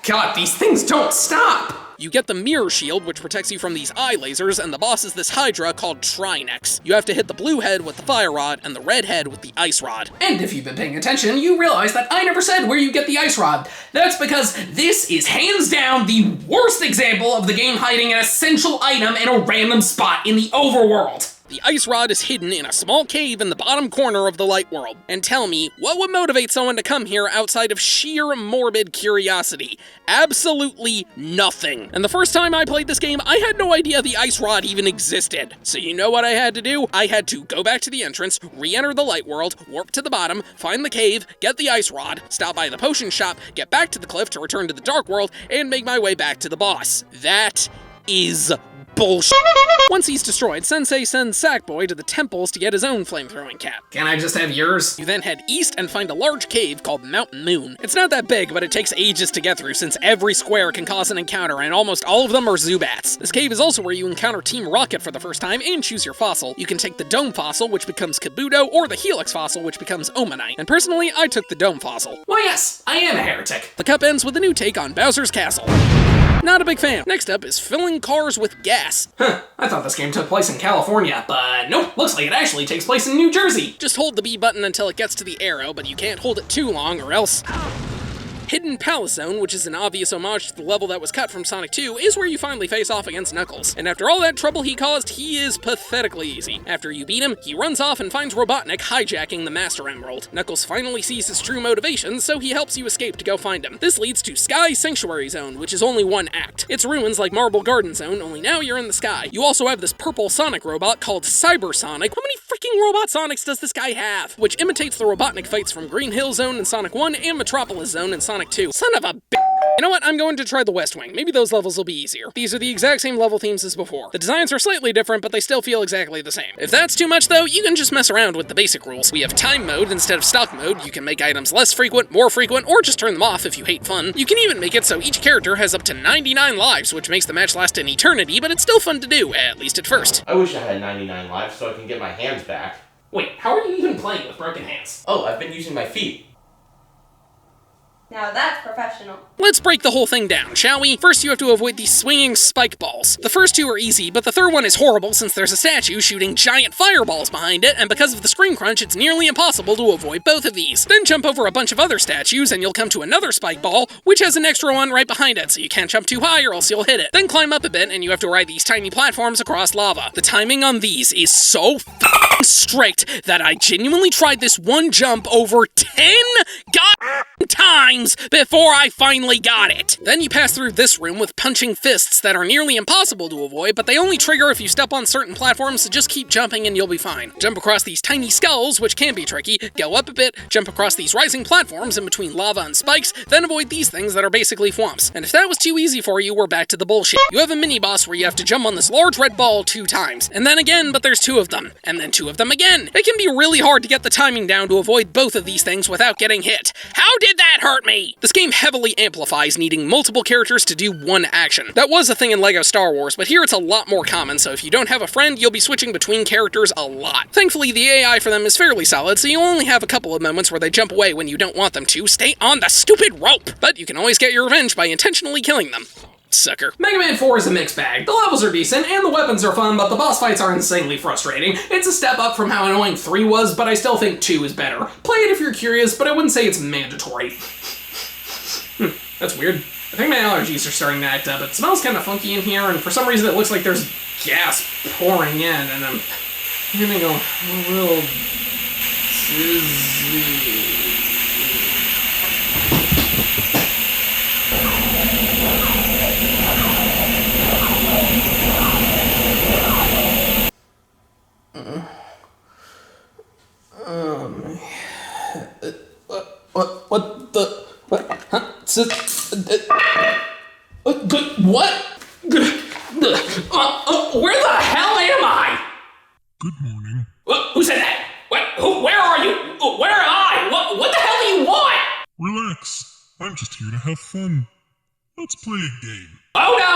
God, these things don't stop! You get the mirror shield, which protects you from these eye lasers, and the boss is this Hydra called Trinex. You have to hit the blue head with the fire rod, and the red head with the ice rod. And if you've been paying attention, you realize that I never said where you get the ice rod. That's because this is hands down the worst example of the game hiding an essential item in a random spot in the overworld. The ice rod is hidden in a small cave in the bottom corner of the light world. And tell me, what would motivate someone to come here outside of sheer morbid curiosity? Absolutely nothing. And the first time I played this game, I had no idea the ice rod even existed. So you know what I had to do? I had to go back to the entrance, re-enter the light world, warp to the bottom, find the cave, get the ice rod, stop by the potion shop, get back to the cliff to return to the dark world, and make my way back to the boss. That is bullshit. Once he's destroyed, Sensei sends Sackboy to the temples to get his own flamethrowing cap. Can I just have yours? You then head east and find a large cave called Mountain Moon. It's not that big, but it takes ages to get through since every square can cause an encounter, and almost all of them are Zubats. This cave is also where you encounter Team Rocket for the first time and choose your fossil. You can take the Dome fossil, which becomes Kabuto, or the Helix fossil, which becomes Omanite. And personally, I took the Dome fossil. Why yes, I am a heretic. The cup ends with a new take on Bowser's Castle. Not a big fan. Next up is filling cars with gas. Huh, I thought this game took place in California, but nope, looks like it actually takes place in New Jersey. Just hold the B button until it gets to the arrow, but you can't hold it too long or else... Hidden Palace Zone, which is an obvious homage to the level that was cut from Sonic 2, is where you finally face off against Knuckles. And after all that trouble he caused, he is pathetically easy. After you beat him, he runs off and finds Robotnik hijacking the Master Emerald. Knuckles finally sees his true motivations, so he helps you escape to go find him. This leads to Sky Sanctuary Zone, which is only one act. It's ruins like Marble Garden Zone, only now you're in the sky. You also have this purple Sonic robot called Cyber Sonic. How many freaking Robot Sonics does this guy have? Which imitates the Robotnik fights from Green Hill Zone in Sonic 1 and Metropolis Zone in Sonic 2. Son of a b****. You know what? I'm going to try the West Wing. Maybe those levels will be easier. These are the exact same level themes as before. The designs are slightly different, but they still feel exactly the same. If that's too much though, you can just mess around with the basic rules. We have time mode instead of stock mode. You can make items less frequent, more frequent, or just turn them off if you hate fun. You can even make it so each character has up to 99 lives, which makes the match last an eternity, but it's still fun to do, at least at first. I wish I had 99 lives so I can get my hands back. Wait, how are you even playing with broken hands? Oh, I've been using my feet. Now that's professional. Let's break the whole thing down, shall we? First, you have to avoid these swinging spike balls. The first two are easy, but the third one is horrible since there's a statue shooting giant fireballs behind it, and because of the screen crunch, it's nearly impossible to avoid both of these. Then jump over a bunch of other statues, and you'll come to another spike ball, which has an extra one right behind it, so you can't jump too high or else you'll hit it. Then climb up a bit, and you have to ride these tiny platforms across lava. The timing on these is so strict that I genuinely tried this one jump over 10 times before I finally got it. Then you pass through this room with punching fists that are nearly impossible to avoid, but they only trigger if you step on certain platforms, so just keep jumping and you'll be fine. Jump across these tiny skulls, which can be tricky, go up a bit, jump across these rising platforms in between lava and spikes, then avoid these things that are basically thwomps. And if that was too easy for you, we're back to the bullshit. You have a mini-boss where you have to jump on this large red ball 2 times, and then again, but there's 2 of them, and then 2 of them again. It can be really hard to get the timing down to avoid both of these things without getting hit. How did that hurt me? This game heavily amplifies needing multiple characters to do one action. That was a thing in LEGO Star Wars, but here it's a lot more common, so if you don't have a friend, you'll be switching between characters a lot. Thankfully, the AI for them is fairly solid, so you only have a couple of moments where they jump away when you don't want them to. Stay on the stupid rope! But you can always get your revenge by intentionally killing them. Sucker. Mega Man 4 is a mixed bag. The levels are decent, and the weapons are fun, but the boss fights are insanely frustrating. It's a step up from how annoying 3 was, but I still think 2 is better. Play it if you're curious, but I wouldn't say it's mandatory. That's weird. I think my allergies are starting to act up. It smells kind of funky in here, and for some reason it looks like there's gas pouring in, and I'm gonna go a little dizzy. What the? What? Huh? What? Where the hell am I? Good morning. Who said that? What? Who? Where are you? Where am I? What the hell do you want? Relax. I'm just here to have fun. Let's play a game. Oh no!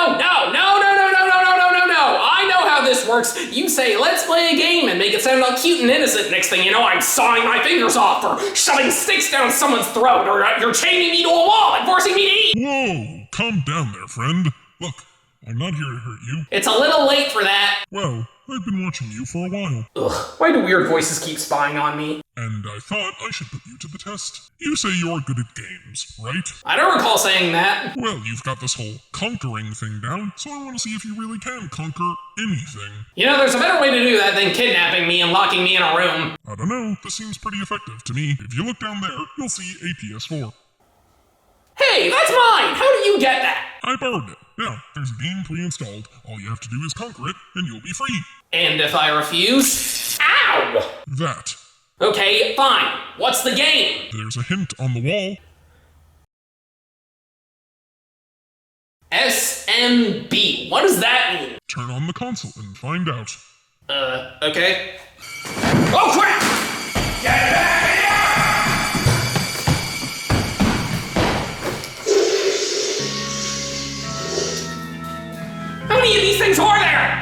I know how this works. You say, let's play a game and make it sound all cute and innocent. Next thing you know, I'm sawing my fingers off or shoving sticks down someone's throat or you're chaining me to a wall and forcing me to eat. Whoa! Calm down there, friend. Look, I'm not here to hurt you. It's a little late for that. Well, I've been watching you for a while. Ugh, why do weird voices keep spying on me? And I thought I should put you to the test. You say you're good at games, right? I don't recall saying that. Well, you've got this whole conquering thing down, so I want to see if you really can conquer anything. You know, there's a better way to do that than kidnapping me and locking me in a room. I don't know, this seems pretty effective to me. If you look down there, you'll see a PS4. Hey, that's mine! How do you get that? I borrowed it. Now, there's a game pre-installed. All you have to do is conquer it, and you'll be free. And if I refuse? Ow! That. Okay, fine. What's the game? There's a hint on the wall. SMB. What does that mean? Turn on the console and find out. Okay. Oh, crap! Get back here! How many of these things are there?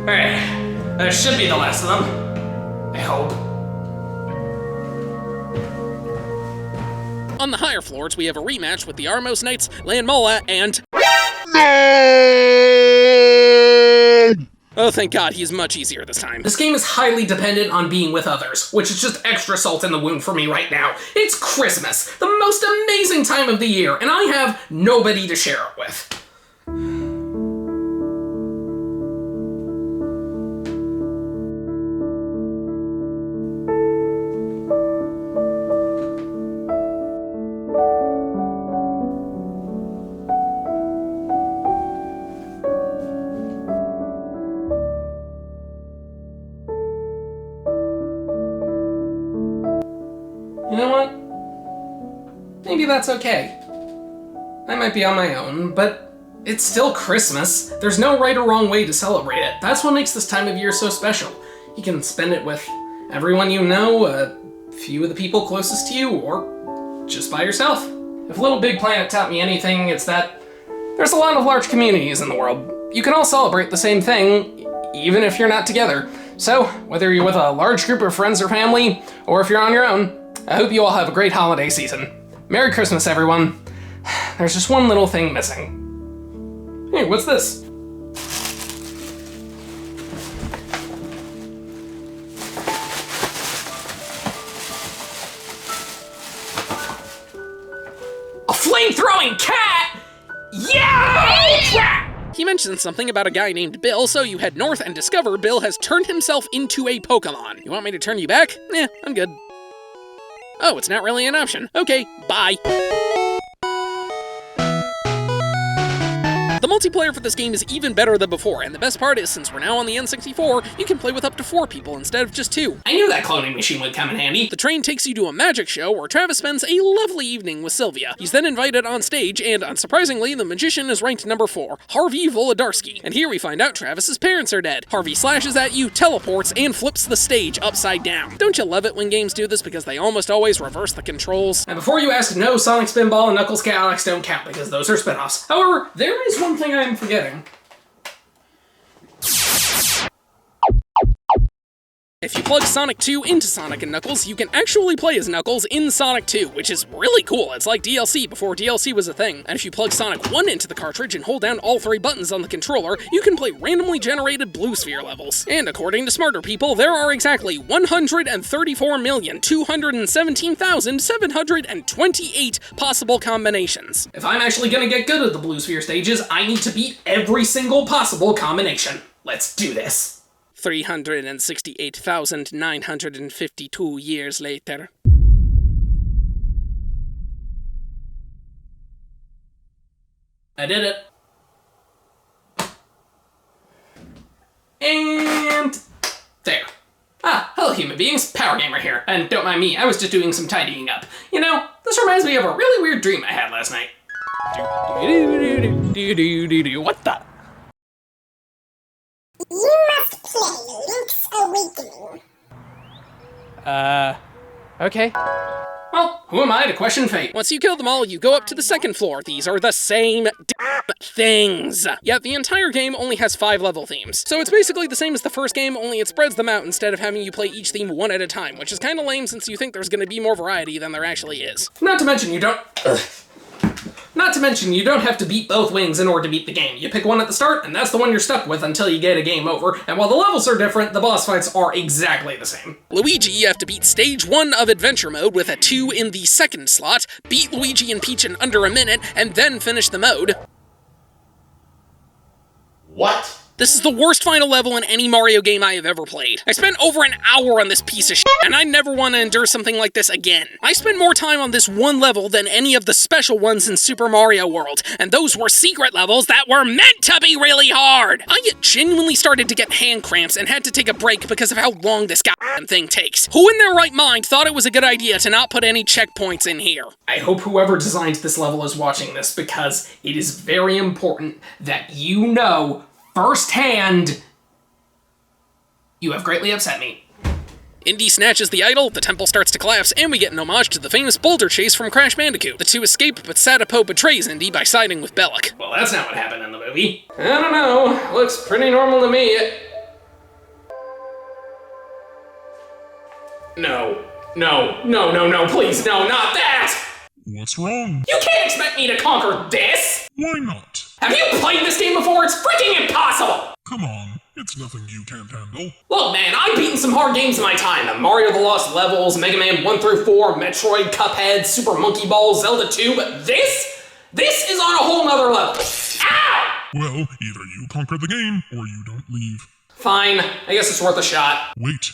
Alright, that should be the last of them. I hope. On the higher floors, we have a rematch with the Armos Knights, Lanmola, and... Oh, thank God, he's much easier this time. This game is highly dependent on being with others, which is just extra salt in the wound for me right now. It's Christmas, the most amazing time of the year, and I have nobody to share it with. You know what? Maybe that's okay. I might be on my own, but it's still Christmas. There's no right or wrong way to celebrate it. That's what makes this time of year so special. You can spend it with everyone you know, a few of the people closest to you, or just by yourself. If Little Big Planet taught me anything, it's that there's a lot of large communities in the world. You can all celebrate the same thing, even if you're not together. So, whether you're with a large group of friends or family, or if you're on your own, I hope you all have a great holiday season. Merry Christmas, everyone. There's just one little thing missing. Hey, what's this? A flame-throwing cat? Yeah! He mentioned something about a guy named Bill, so you head north and discover Bill has turned himself into a Pokemon. You want me to turn you back? Eh, I'm good. Oh, it's not really an option. Okay, bye. The multiplayer for this game is even better than before, and the best part is, since we're now on the N64, you can play with up to 4 people instead of just 2. I knew that cloning machine would come in handy. The train takes you to a magic show where Travis spends a lovely evening with Sylvia. He's then invited on stage, and unsurprisingly, the magician is ranked number 4, Harvey Volodarsky. And here we find out Travis's parents are dead. Harvey slashes at you, teleports, and flips the stage upside down. Don't you love it when games do this because they almost always reverse the controls? And before you ask, no, Sonic Spinball and Knuckles Chaotix don't count because those are spin-offs. However, there is one thing I am forgetting. If you plug Sonic 2 into Sonic & Knuckles, you can actually play as Knuckles in Sonic 2, which is really cool. It's like DLC before DLC was a thing. And if you plug Sonic 1 into the cartridge and hold down all 3 buttons on the controller, you can play randomly generated Blue Sphere levels. And according to smarter people, there are exactly 134,217,728 possible combinations. If I'm actually gonna get good at the Blue Sphere stages, I need to beat every single possible combination. Let's do this. 368,952 years later. I did it. And there. Ah, hello human beings, Power Gamer here. And don't mind me, I was just doing some tidying up. You know, this reminds me of a really weird dream I had last night. What the? You must play Link's Awakening. Okay. Well, who am I to question fate? Once you kill them all, you go up to the second floor. These are the same things. Yet the entire game only has 5 level themes. So it's basically the same as the first game, only it spreads them out instead of having you play each theme one at a time, which is kinda lame since you think there's gonna be more variety than there actually is. Not to mention you don't have to beat both wings in order to beat the game. You pick one at the start, and that's the one you're stuck with until you get a game over, and while the levels are different, the boss fights are exactly the same. Luigi, you have to beat Stage 1 of Adventure Mode with a 2 in the second slot, beat Luigi and Peach in under a minute, and then finish the mode. What? This is the worst final level in any Mario game I have ever played. I spent over an hour on this piece of shit, and I never want to endure something like this again. I spent more time on this one level than any of the special ones in Super Mario World, and those were secret levels that were meant to be really hard! I genuinely started to get hand cramps and had to take a break because of how long this goddamn thing takes. Who in their right mind thought it was a good idea to not put any checkpoints in here? I hope whoever designed this level is watching this, because it is very important that you know firsthand, you have greatly upset me. Indy snatches the idol, the temple starts to collapse, and we get an homage to the famous boulder chase from Crash Bandicoot. The two escape, but Sadapo betrays Indy by siding with Bellic. Well, that's not what happened in the movie. I don't know. Looks pretty normal to me. No, please, no, not that! What's wrong? You can't expect me to conquer this! Why not? Have you played this game before? It's freaking impossible! Come on, it's nothing you can't handle. Look, man, I've beaten some hard games in my time. Mario the Lost Levels, Mega Man 1 through 4, Metroid, Cuphead, Super Monkey Ball, Zelda 2, but this is on a whole nother level. Ow! Well, either you conquer the game, or you don't leave. Fine, I guess it's worth a shot. Wait,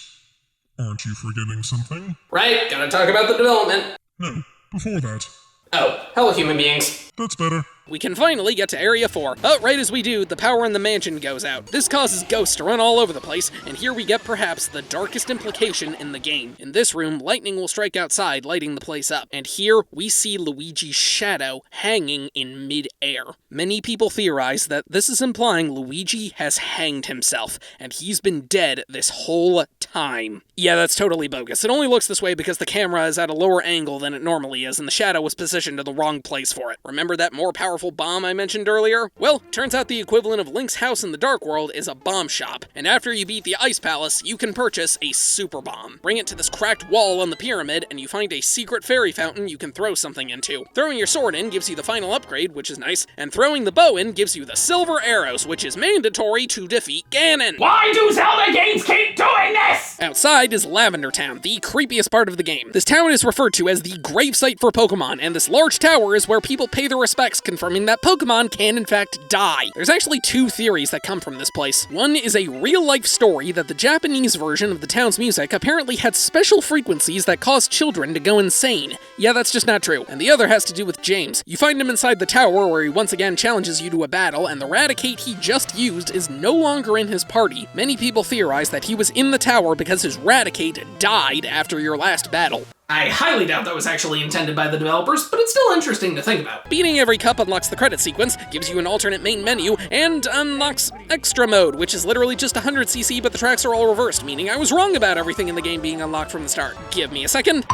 aren't you forgetting something? Right, gotta talk about the development. No, before that. Oh, hello human beings. That's better. We can finally get to Area 4. Oh, right as we do, the power in the mansion goes out. This causes ghosts to run all over the place, and here we get perhaps the darkest implication in the game. In this room, lightning will strike outside, lighting the place up. And here, we see Luigi's shadow hanging in mid-air. Many people theorize that this is implying Luigi has hanged himself, and he's been dead this whole time. Yeah, that's totally bogus. It only looks this way because the camera is at a lower angle than it normally is, and the shadow was positioned in the wrong place for it. Remember that more powerful bomb I mentioned earlier? Well, turns out the equivalent of Link's house in the Dark World is a bomb shop, and after you beat the Ice Palace, you can purchase a super bomb. Bring it to this cracked wall on the pyramid, and you find a secret fairy fountain you can throw something into. Throwing your sword in gives you the final upgrade, which is nice, and throwing the bow in gives you the silver arrows, which is mandatory to defeat Ganon. Why do Zelda games keep doing this? Outside is Lavender Town, the creepiest part of the game. This town is referred to as the gravesite for Pokemon, and this large tower is where people pay their respects, confirming that Pokemon can in fact die. There's actually 2 theories that come from this place. One is a real-life story that the Japanese version of the town's music apparently had special frequencies that caused children to go insane. Yeah, that's just not true. And the other has to do with James. You find him inside the tower where he once again challenges you to a battle, and the Raticate he just used is no longer in his party. Many people theorize that he was in the tower because his Raticate died after your last battle. I highly doubt that was actually intended by the developers, but it's still interesting to think about. Beating every cup unlocks the credit sequence, gives you an alternate main menu, and unlocks Extra Mode, which is literally just 100cc, but the tracks are all reversed, meaning I was wrong about everything in the game being unlocked from the start. Give me a second.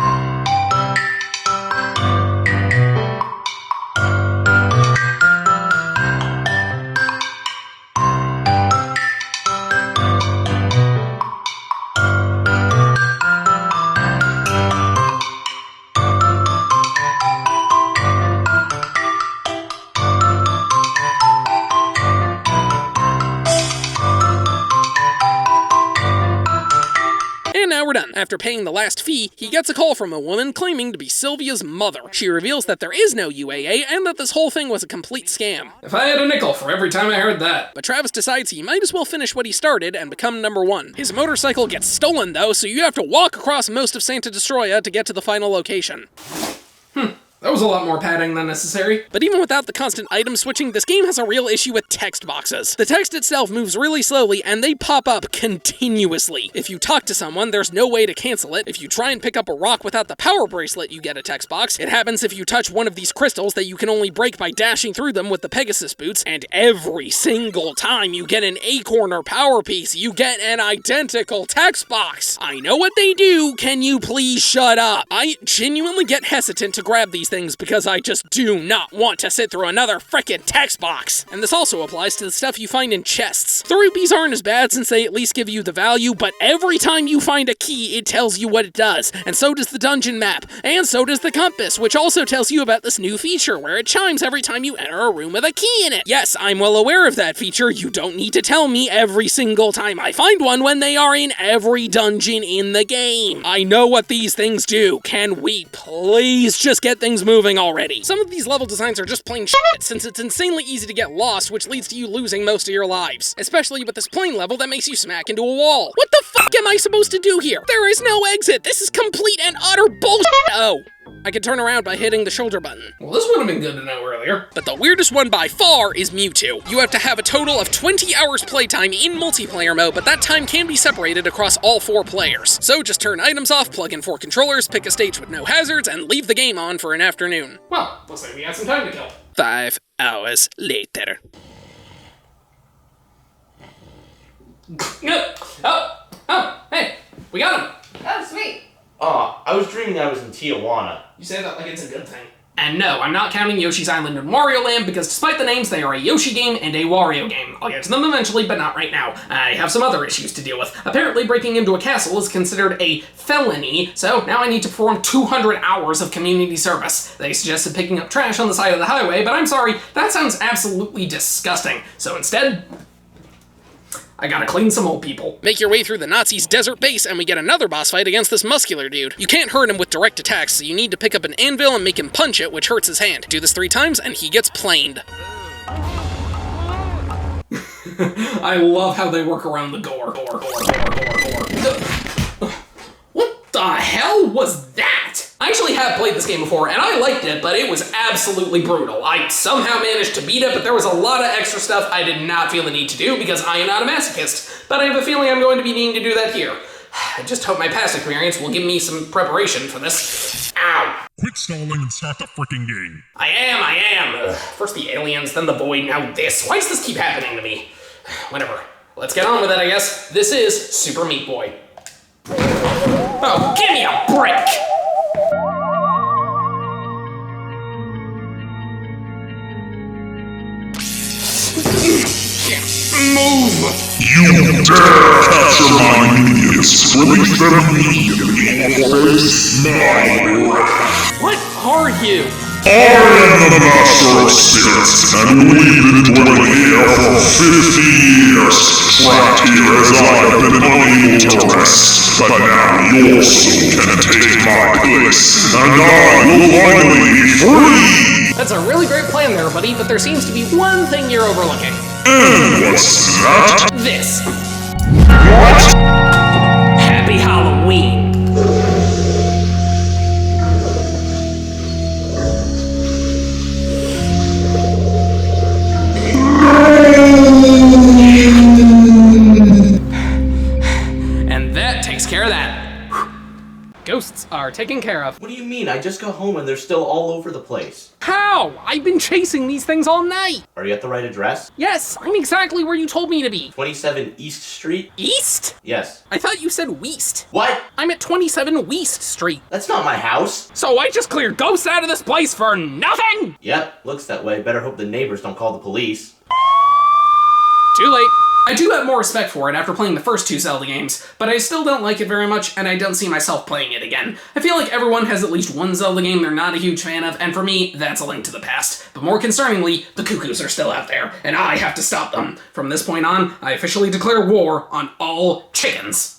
We're done. After paying the last fee, he gets a call from a woman claiming to be Sylvia's mother. She reveals that there is no UAA and that this whole thing was a complete scam. If I had a nickel for every time I heard that. But Travis decides he might as well finish what he started and become number 1. His motorcycle gets stolen though, so you have to walk across most of Santa Destroya to get to the final location. That was a lot more padding than necessary. But even without the constant item switching, this game has a real issue with text boxes. The text itself moves really slowly, and they pop up continuously. If you talk to someone, there's no way to cancel it. If you try and pick up a rock without the power bracelet, you get a text box. It happens if you touch one of these crystals that you can only break by dashing through them with the Pegasus boots, and every single time you get an acorn or power piece, you get an identical text box. I know what they do, can you please shut up? I genuinely get hesitant to grab these things because I just do not want to sit through another frickin' text box. And this also applies to the stuff you find in chests. The rupees aren't as bad since they at least give you the value, but every time you find a key, it tells you what it does. And so does the dungeon map, and so does the compass, which also tells you about this new feature where it chimes every time you enter a room with a key in it. Yes, I'm well aware of that feature. You don't need to tell me every single time I find one when they are in every dungeon in the game. I know what these things do. Can we please just get things moving already? Some of these level designs are just plain shit, since it's insanely easy to get lost, which leads to you losing most of your lives. Especially with this plane level that makes you smack into a wall. What the fuck am I supposed to do here? There is no exit! This is complete and utter bullshit! Oh. I can turn around by hitting the shoulder button. Well, this would have been good to know earlier. But the weirdest one by far is Mewtwo. You have to have a total of 20 hours playtime in multiplayer mode, but that time can be separated across all 4 players. So just turn items off, plug in 4 controllers, pick a stage with no hazards, and leave the game on for an afternoon. Well, looks like we got some time to kill. 5 hours later. Oh, hey, we got him. Oh, sweet. Aw, I was dreaming I was in Tijuana. You say that like it's a good thing. And no, I'm not counting Yoshi's Island and Wario Land because despite the names, they are a Yoshi game and a Wario game. I'll get to them eventually, but not right now. I have some other issues to deal with. Apparently, breaking into a castle is considered a felony, so now I need to perform 200 hours of community service. They suggested picking up trash on the side of the highway, but I'm sorry, that sounds absolutely disgusting. So instead, I gotta clean some old people. Make your way through the Nazis' desert base, and we get another boss fight against this muscular dude. You can't hurt him with direct attacks, so you need to pick up an anvil and make him punch it, which hurts his hand. Do this 3 times, and he gets planed. I love how they work around the gore. What the hell was that? I actually have played this game before, and I liked it, but it was absolutely brutal. I somehow managed to beat it, but there was a lot of extra stuff I did not feel the need to do because I am not a masochist. But I have a feeling I'm going to be needing to do that here. I just hope my past experience will give me some preparation for this. Ow! Quit stalling and start the frickin' game. I am. Ugh, first the aliens, then the void, now this. Why does this keep happening to me? Whatever. Let's get on with it, I guess. This is Super Meat Boy. Oh, give me a break! Move! You dare capture my minions! Release them immediately or face my wrath! What are you? I am the Master of Spirits, and we've been dwelling here for 50 years, trapped here as I have been unable to rest. But now your soul can take my place, and I will finally be free! That's a really great plan there, buddy, but there seems to be one thing you're overlooking. And what's that? This. What? Happy Halloween. And that takes care of that. Ghosts are taken care of. What do you mean? I just got home and they're still all over the place. How? I've been chasing these things all night. Are you at the right address? Yes, I'm exactly where you told me to be. 27 East Street? East? Yes. I thought you said Weast. What? I'm at 27 Weast Street. That's not my house. So I just cleared ghosts out of this place for nothing? Yep, looks that way. Better hope the neighbors don't call the police. Too late. I do have more respect for it after playing the first 2 Zelda games, but I still don't like it very much, and I don't see myself playing it again. I feel like everyone has at least one Zelda game they're not a huge fan of, and for me, that's A Link to the Past. But more concerningly, the Cuckoos are still out there, and I have to stop them. From this point on, I officially declare war on all chickens.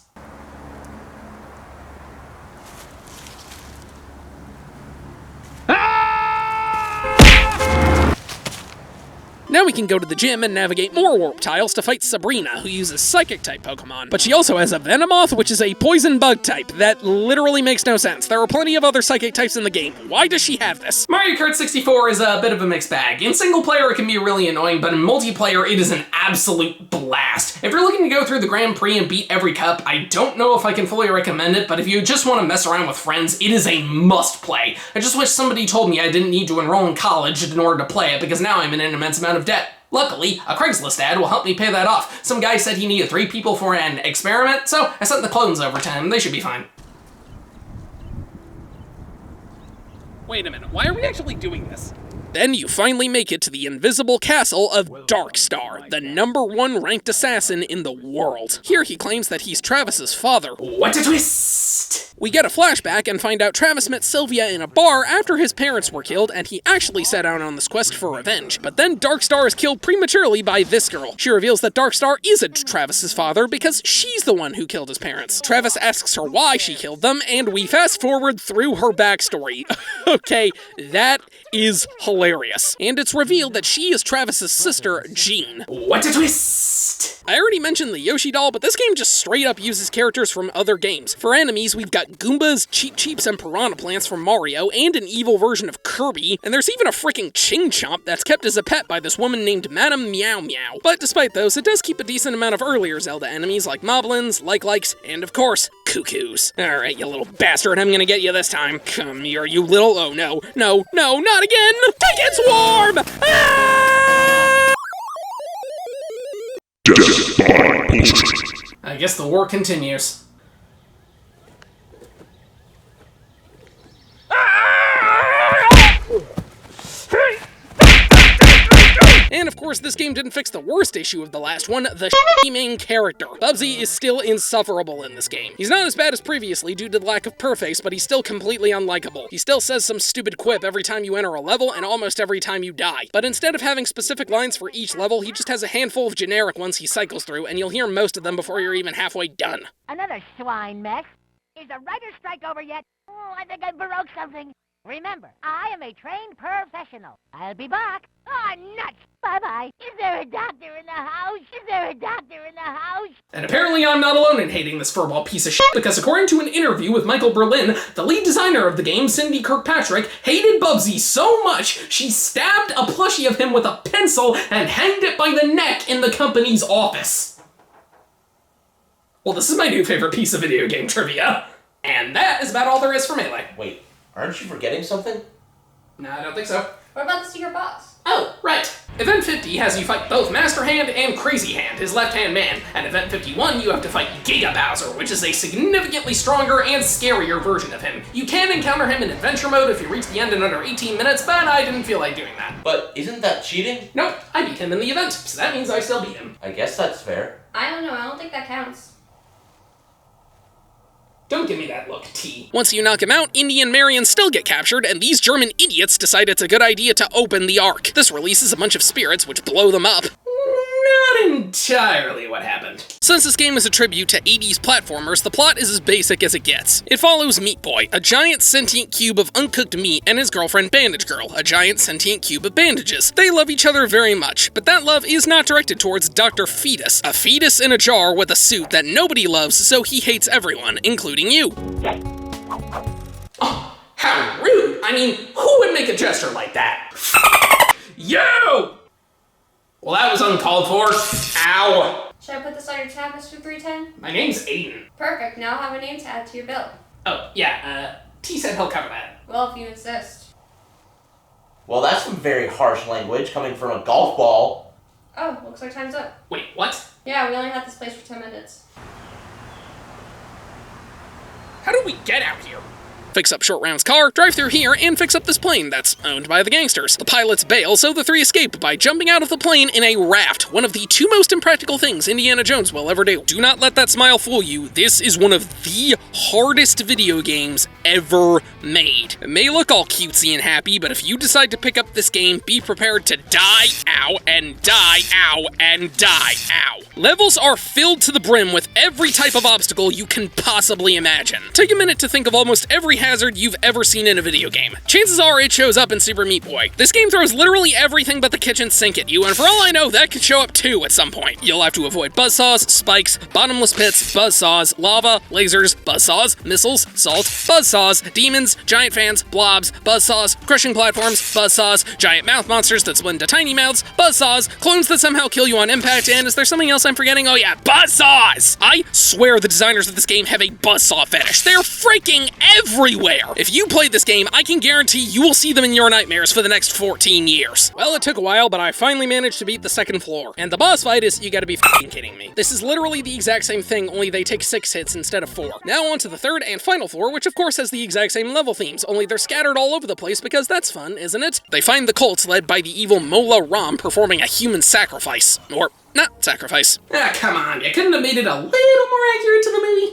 Now we can go to the gym and navigate more warp tiles to fight Sabrina, who uses Psychic-type Pokemon. But she also has a Venomoth, which is a poison bug type. That literally makes no sense. There are plenty of other Psychic types in the game. Why does she have this? Mario Kart 64 is a bit of a mixed bag. In single player, it can be really annoying, but in multiplayer, it is an absolute blast. If you're looking to go through the Grand Prix and beat every cup, I don't know if I can fully recommend it, but if you just want to mess around with friends, it is a must play. I just wish somebody told me I didn't need to enroll in college in order to play it, because now I'm in an immense amount of debt. Luckily, a Craigslist ad will help me pay that off. Some guy said he needed 3 people for an experiment, so I sent the clones over to him. They should be fine. Wait a minute, why are we actually doing this? Then you finally make it to the invisible castle of Darkstar, the #1 ranked assassin in the world. Here he claims that he's Travis's father. What a twist! We get a flashback and find out Travis met Sylvia in a bar after his parents were killed, and he actually set out on this quest for revenge. But then Darkstar is killed prematurely by this girl. She reveals that Darkstar isn't Travis's father because she's the one who killed his parents. Travis asks her why she killed them, and we fast forward through her backstory. Okay, that is hilarious. And it's revealed that she is Travis's sister, Jean. What a twist! I already mentioned the Yoshi doll, but this game just straight up uses characters from other games. For enemies, we've got Goombas, Cheep Cheeps, and Piranha Plants from Mario, and an evil version of Kirby, and there's even a freaking Ching Chomp that's kept as a pet by this woman named Madame Meow Meow. But despite those, it does keep a decent amount of earlier Zelda enemies like Moblins, Likes, and of course, Cuckoos. Alright, you little bastard, I'm gonna get you this time. Come here, you little... Oh no, no, no, not again! Take it, Swarm! Ah! Death by bullshit. I guess the war continues. And of course, this game didn't fix the worst issue of the last one, the main character. Bubsy is still insufferable in this game. He's not as bad as previously due to the lack of Purrface, but he's still completely unlikable. He still says some stupid quip every time you enter a level and almost every time you die. But instead of having specific lines for each level, he just has a handful of generic ones he cycles through, and you'll hear most of them before you're even halfway done. Another swine mess. Is the writer's strike over yet? Oh, I think I broke something. Remember, I am a trained professional. I'll be back. Oh, nuts! Bye-bye. Is there a doctor in the house? Is there a doctor in the house? And apparently I'm not alone in hating this furball piece of shit, because according to an interview with Michael Berlin, the lead designer of the game, Cindy Kirkpatrick, hated Bubsy so much she stabbed a plushie of him with a pencil and hanged it by the neck in the company's office. Well, this is my new favorite piece of video game trivia. And that is about all there is for Melee. Wait, aren't you forgetting something? No, I don't think so. What about the secret boss? Oh, right. Event 50 has you fight both Master Hand and Crazy Hand, his left-hand man, and Event 51 you have to fight Giga Bowser, which is a significantly stronger and scarier version of him. You can encounter him in adventure mode if you reach the end in under 18 minutes, but I didn't feel like doing that. But isn't that cheating? Nope, I beat him in the event, so that means I still beat him. I guess that's fair. I don't know, I don't think that counts. Don't give me that look, T. Once you knock him out, Indy and Marion still get captured, and these German idiots decide it's a good idea to open the Ark. This releases a bunch of spirits, which blow them up. Not entirely what happened. Since this game is a tribute to 80s platformers, the plot is as basic as it gets. It follows Meat Boy, a giant sentient cube of uncooked meat, and his girlfriend Bandage Girl, a giant sentient cube of bandages. They love each other very much, but that love is not directed towards Dr. Fetus, a fetus in a jar with a suit that nobody loves, so he hates everyone, including you. Oh, how rude! I mean, who would make a gesture like that? You! Well, that was uncalled for. Ow! Should I put this on your tab, Mr. 310? My name's Aiden. Perfect, now I'll have a name to add to your bill. Oh, yeah, T said he'll cover that. Well, if you insist. Well, that's some very harsh language coming from a golf ball. Oh, looks like time's up. Wait, what? Yeah, we only had this place for 10 minutes. How do we get out here? Fix up Short Round's car, drive through here, and fix up this plane that's owned by the gangsters. The pilots bail, so the three escape by jumping out of the plane in a raft, one of the two most impractical things Indiana Jones will ever do. Do not let that smile fool you. This is one of the hardest video games ever made. It may look all cutesy and happy, but if you decide to pick up this game, be prepared to die, ow, and die, ow, and die, ow. Levels are filled to the brim with every type of obstacle you can possibly imagine. Take a minute to think of almost every hazard you've ever seen in a video game. Chances are it shows up in Super Meat Boy. This game throws literally everything but the kitchen sink at you, and for all I know, that could show up too at some point. You'll have to avoid buzzsaws, spikes, bottomless pits, buzzsaws, lava, lasers, buzzsaws, missiles, salt, buzzsaws, demons, giant fans, blobs, buzzsaws, crushing platforms, buzzsaws, giant mouth monsters that split into tiny mouths, buzzsaws, clones that somehow kill you on impact, and is there something else I'm forgetting? Oh yeah, buzzsaws! I swear the designers of this game have a buzzsaw fetish. They're freaking everywhere! If you played this game, I can guarantee you will see them in your nightmares for the next 14 years. Well, it took a while, but I finally managed to beat the second floor. And the boss fight is, you gotta be f***ing kidding me. This is literally the exact same thing, only they take 6 hits instead of 4. Now on to the third and final floor, which of course has the exact same level themes, only they're scattered all over the place because that's fun, isn't it? They find the cults led by the evil Mola Ram performing a human sacrifice. Or, not sacrifice. Ah, come on, you couldn't have made it a little more accurate to the movie?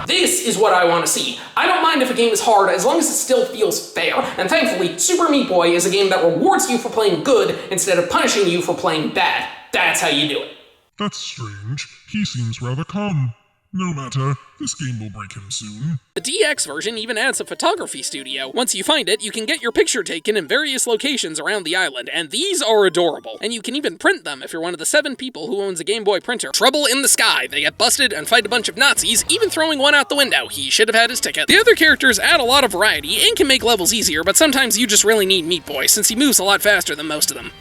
This is what I want to see. I don't mind if a game is hard as long as it still feels fair, and thankfully, Super Meat Boy is a game that rewards you for playing good instead of punishing you for playing bad. That's how you do it. That's strange. He seems rather calm. No matter, this game will break him soon. The DX version even adds a photography studio. Once you find it, you can get your picture taken in various locations around the island, and these are adorable. And you can even print them if you're one of the 7 people who owns a Game Boy printer. Trouble in the Sky. They get busted and fight a bunch of Nazis, even throwing one out the window. He should have had his ticket. The other characters add a lot of variety and can make levels easier, but sometimes you just really need Meat Boy, since he moves a lot faster than most of them.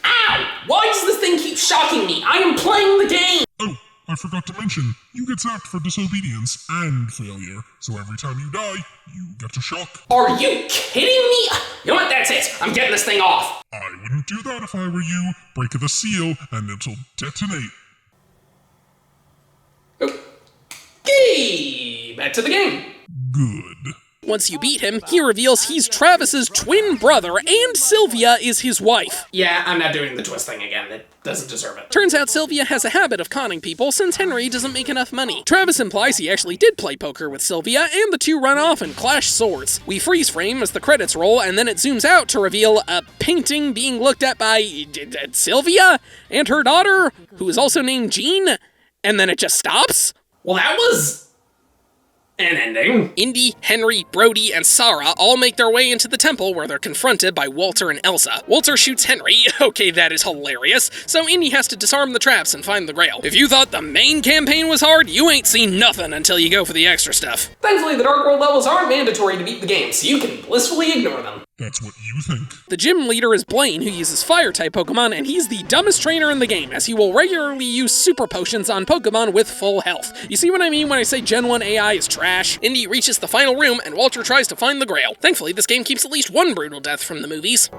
Ow! Why does this thing keep shocking me? I am playing the game! Oh, I forgot to mention, you get zapped for disobedience and failure, so every time you die, you get a shock. Are you kidding me? You know what, that's it. I'm getting this thing off. I wouldn't do that if I were you. Break the seal, and it'll detonate. Okay, back to the game. Good. Once you beat him, he reveals he's Travis's twin brother, and Sylvia is his wife. Yeah, I'm not doing the twist thing again. It doesn't deserve it. Turns out Sylvia has a habit of conning people since Henry doesn't make enough money. Travis implies he actually did play poker with Sylvia, and the two run off and clash swords. We freeze frame as the credits roll, and then it zooms out to reveal a painting being looked at by Sylvia and her daughter, who is also named Jean, and then it just stops? Well, that was an ending. Indy, Henry, Brody, and Sarah all make their way into the temple where they're confronted by Walter and Elsa. Walter shoots Henry. Okay, that is hilarious. So Indy has to disarm the traps and find the Grail. If you thought the main campaign was hard, you ain't seen nothing until you go for the extra stuff. Thankfully, the Dark World levels aren't mandatory to beat the game, so you can blissfully ignore them. That's what you think. The gym leader is Blaine, who uses Fire-type Pokemon, and he's the dumbest trainer in the game, as he will regularly use Super Potions on Pokemon with full health. You see what I mean when I say Gen 1 AI is trash? Indy reaches the final room, and Walter tries to find the Grail. Thankfully, this game keeps at least one brutal death from the movies.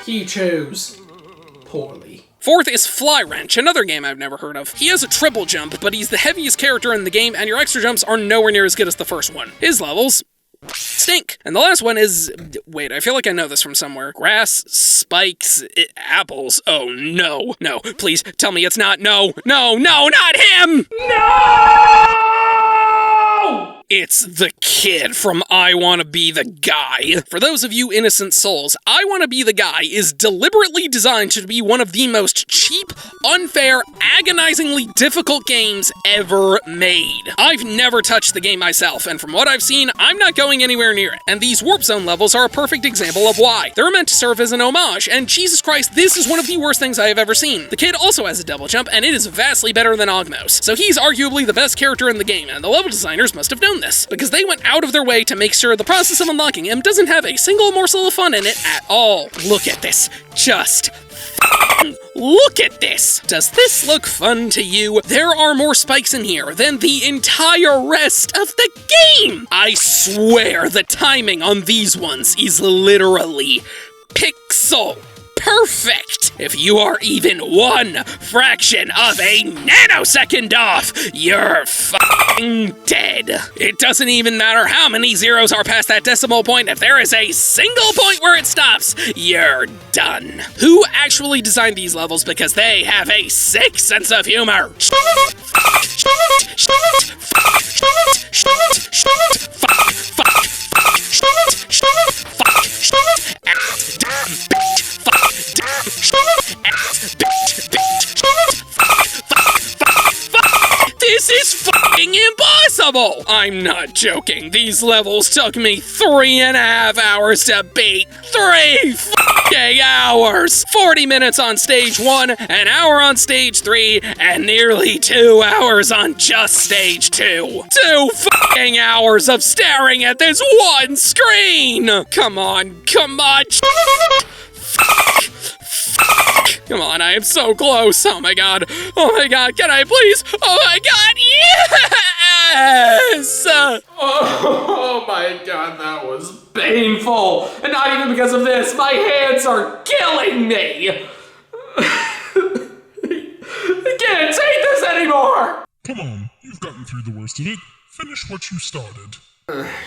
He chose poorly. Fourth is Fly Wrench, another game I've never heard of. He has a triple jump, but he's the heaviest character in the game, and your extra jumps are nowhere near as good as the first one. His levels stink. And the last one is... wait, I feel like I know this from somewhere. Grass, spikes, apples. Oh, no. No, please, tell me it's not. No, no, no, not him! No! It's the kid from I Wanna Be the Guy. For those of you innocent souls, I Wanna Be the Guy is deliberately designed to be one of the most cheap, unfair, agonizingly difficult games ever made. I've never touched the game myself, and from what I've seen, I'm not going anywhere near it. And these Warp Zone levels are a perfect example of why. They're meant to serve as an homage, and Jesus Christ, this is one of the worst things I have ever seen. The kid also has a double jump, and it is vastly better than Ogmos. So he's arguably the best character in the game, and the level designers must have known this, because they went out of their way to make sure the process of unlocking him doesn't have a single morsel of fun in it at all. Look at this. Just look at this! Does this look fun to you? There are more spikes in here than the entire rest of the game! I swear the timing on these ones is literally pixel perfect! If you are even one fraction of a nanosecond off, you're f***ing dead. It doesn't even matter how many zeros are past that decimal point. If there is a single point where it stops, you're done. Who actually designed these levels because they have a sick sense of humor? fucking impossible! I'm not joking. These levels took me 3.5 hours to beat. 3 fucking hours! 40 minutes on stage 1, an hour on stage 3, and nearly 2 hours on just stage 2. 2 fucking hours of staring at this one screen! Come on, come on. Come on, I am so close. Oh my god. Oh my god, can I please? Oh my god, yes! Oh my god, that was painful. And not even because of this. My hands are killing me. I can't take this anymore. Come on, you've gotten through the worst of it. Finish what you started.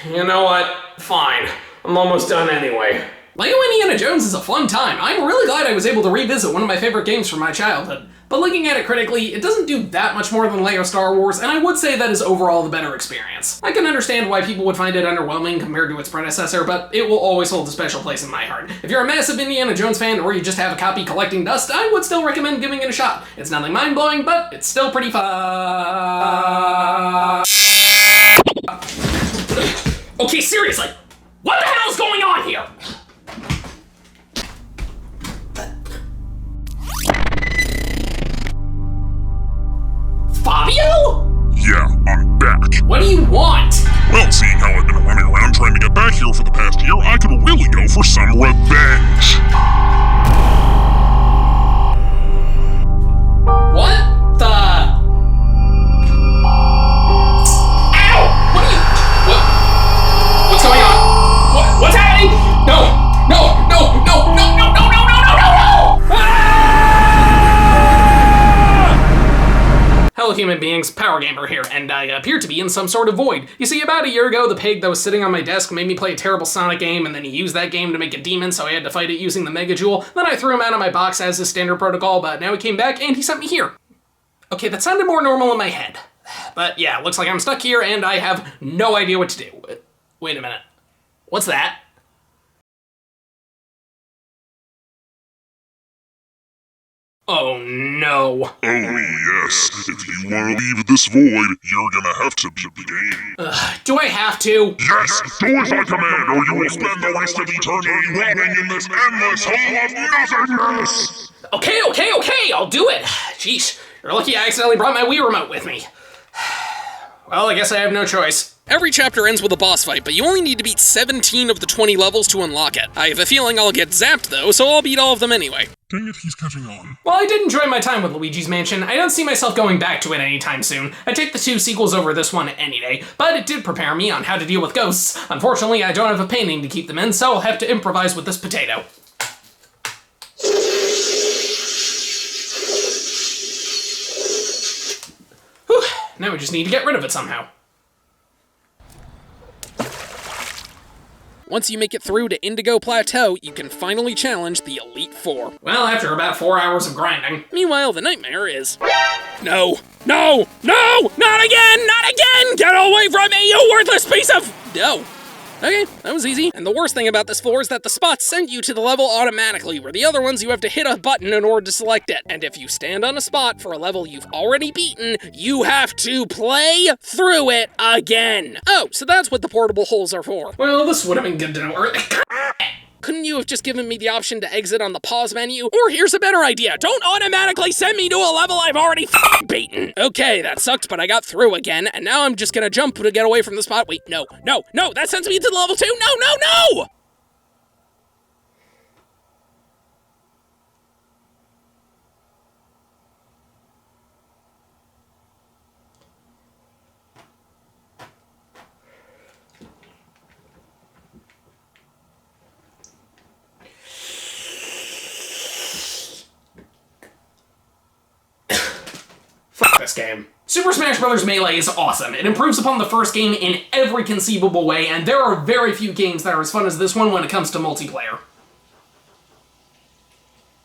You know what? Fine. I'm almost done anyway. Lego Indiana Jones is a fun time. I'm really glad I was able to revisit one of my favorite games from my childhood. But looking at it critically, it doesn't do that much more than Lego Star Wars, and I would say that is overall the better experience. I can understand why people would find it underwhelming compared to its predecessor, but it will always hold a special place in my heart. If you're a massive Indiana Jones fan, or you just have a copy collecting dust, I would still recommend giving it a shot. It's nothing mind-blowing, but it's still pretty fun. Okay, seriously, what the hell is going on here? Fabio? Yeah, I'm back. What do you want? Well, seeing how I've been running around trying to get back here for the past year, I could really go for some revenge. What the? Ow! What are you? What's going on? What's happening? No! No! No! No! No! No! No! No! No! No! No! Hello human beings, Power Gamer here, and I appear to be in some sort of void. You see, about a year ago, the pig that was sitting on my desk made me play a terrible Sonic game, and then he used that game to make a demon, so I had to fight it using the Mega Jewel. Then I threw him out of my box as is standard protocol, but now he came back and he sent me here. Okay, that sounded more normal in my head. But yeah, looks like I'm stuck here and I have no idea what to do. Wait a minute. What's that? Oh no. Oh yes, if you want to leave this void, you're gonna have to beat the game. Do I have to? Yes, do as I command, or you will spend the rest of eternity wallowing in this endless hole of nothingness! Okay, I'll do it. Jeez, you're lucky I accidentally brought my Wii remote with me. Well, I guess I have no choice. Every chapter ends with a boss fight, but you only need to beat 17 of the 20 levels to unlock it. I have a feeling I'll get zapped though, so I'll beat all of them anyway. Dang it, he's catching on. While I did enjoy my time with Luigi's Mansion, I don't see myself going back to it anytime soon. I'd take the 2 sequels over this one any day, but it did prepare me on how to deal with ghosts. Unfortunately, I don't have a painting to keep them in, so I'll have to improvise with this potato. Whew, now we just need to get rid of it somehow. Once you make it through to Indigo Plateau, you can finally challenge the Elite Four. Well, after about 4 hours of grinding. Meanwhile, the nightmare is... No! No! No! Not again! Not again! Get away from me, you worthless piece of... No. Okay, that was easy. And the worst thing about this floor is that the spots send you to the level automatically, where the other ones you have to hit a button in order to select it. And if you stand on a spot for a level you've already beaten, you have to play through it again. Oh, so that's what the portable holes are for. Well, this would have been good to know earlier. Couldn't you have just given me the option to exit on the pause menu? Or here's a better idea, don't automatically send me to a level I've already beaten. Okay, that sucked, but I got through again, and now I'm just gonna jump to get away from the spot. Wait, no, that sends me to level 2, no! Fuck this game. Super Smash Bros. Melee is awesome. It improves upon the first game in every conceivable way, and there are very few games that are as fun as this one when it comes to multiplayer.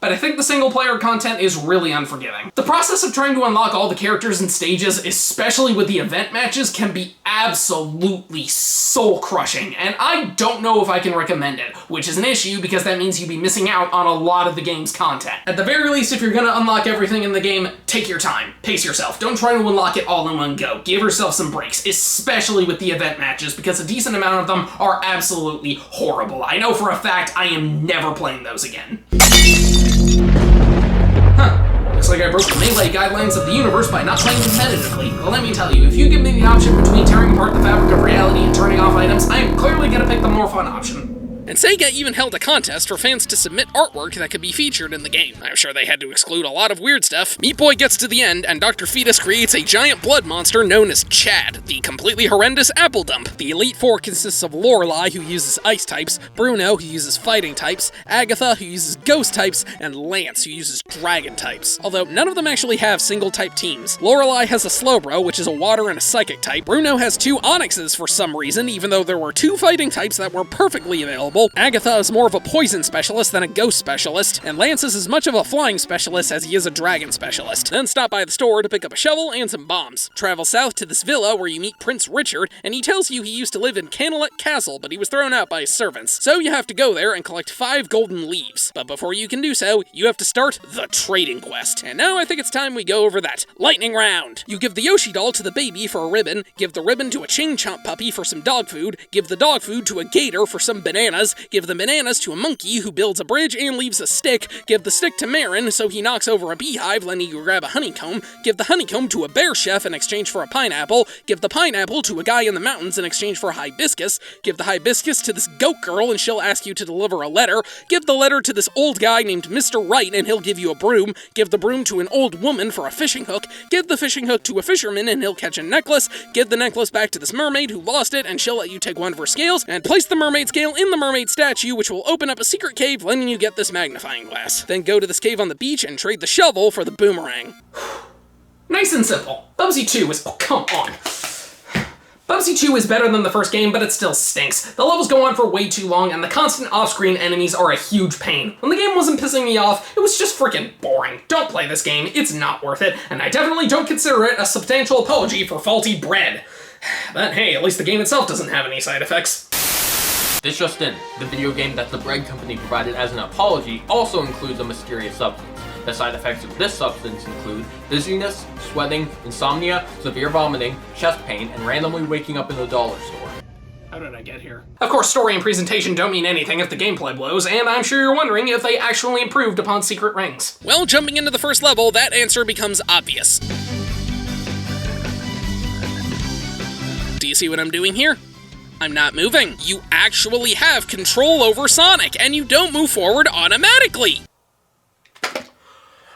but I think the single-player content is really unforgiving. The process of trying to unlock all the characters and stages, especially with the event matches, can be absolutely soul-crushing, and I don't know if I can recommend it, which is an issue because that means you'd be missing out on a lot of the game's content. At the very least, if you're gonna unlock everything in the game, take your time, pace yourself, don't try to unlock it all in one go, give yourself some breaks, especially with the event matches, because a decent amount of them are absolutely horrible. I know for a fact I am never playing those again. Looks like I broke the melee guidelines of the universe by not playing competitively. Well, let me tell you, if you give me the option between tearing apart the fabric of reality and turning off items, I am clearly gonna pick the more fun option. And Sega even held a contest for fans to submit artwork that could be featured in the game. I'm sure they had to exclude a lot of weird stuff. Meat Boy gets to the end, and Dr. Fetus creates a giant blood monster known as Chad, the completely horrendous apple dump. The Elite Four consists of Lorelei, who uses ice types, Bruno, who uses fighting types, Agatha, who uses ghost types, and Lance, who uses dragon types. Although none of them actually have single-type teams. Lorelei has a Slowbro, which is a water and a psychic type. Bruno has 2 Onyxes for some reason, even though there were 2 fighting types that were perfectly available. Agatha is more of a poison specialist than a ghost specialist, and Lance is as much of a flying specialist as he is a dragon specialist. Then stop by the store to pick up a shovel and some bombs. Travel south to this villa where you meet Prince Richard, and he tells you he used to live in Canelet Castle, but he was thrown out by his servants. So you have to go there and collect 5 golden leaves. But before you can do so, you have to start the trading quest. And now I think it's time we go over that. Lightning round! You give the Yoshi doll to the baby for a ribbon, give the ribbon to a chain chomp puppy for some dog food, give the dog food to a gator for some bananas, give the bananas to a monkey who builds a bridge and leaves a stick, give the stick to Marin so he knocks over a beehive letting you grab a honeycomb, give the honeycomb to a bear chef in exchange for a pineapple, give the pineapple to a guy in the mountains in exchange for a hibiscus, give the hibiscus to this goat girl and she'll ask you to deliver a letter, give the letter to this old guy named Mr. Right and he'll give you a broom, give the broom to an old woman for a fishing hook, give the fishing hook to a fisherman and he'll catch a necklace, give the necklace back to this mermaid who lost it and she'll let you take one of her scales, and place the mermaid scale in the mermaid statue, which will open up a secret cave letting you get this magnifying glass. Then go to this cave on the beach and trade the shovel for the boomerang. Nice and simple. Bubsy 2 is... oh, come on. Bubsy 2 is better than the first game, but it still stinks. The levels go on for way too long, and the constant off-screen enemies are a huge pain. When the game wasn't pissing me off, it was just freaking boring. Don't play this game, it's not worth it, and I definitely don't consider it a substantial apology for faulty bread. But hey, at least the game itself doesn't have any side effects. This just in, the video game that the bread company provided as an apology also includes a mysterious substance. The side effects of this substance include dizziness, sweating, insomnia, severe vomiting, chest pain, and randomly waking up in the dollar store. How did I get here? Of course, story and presentation don't mean anything if the gameplay blows, and I'm sure you're wondering if they actually improved upon Secret Rings. Well, jumping into the first level, that answer becomes obvious. Do you see what I'm doing here? I'm not moving. You actually have control over Sonic, and you don't move forward automatically.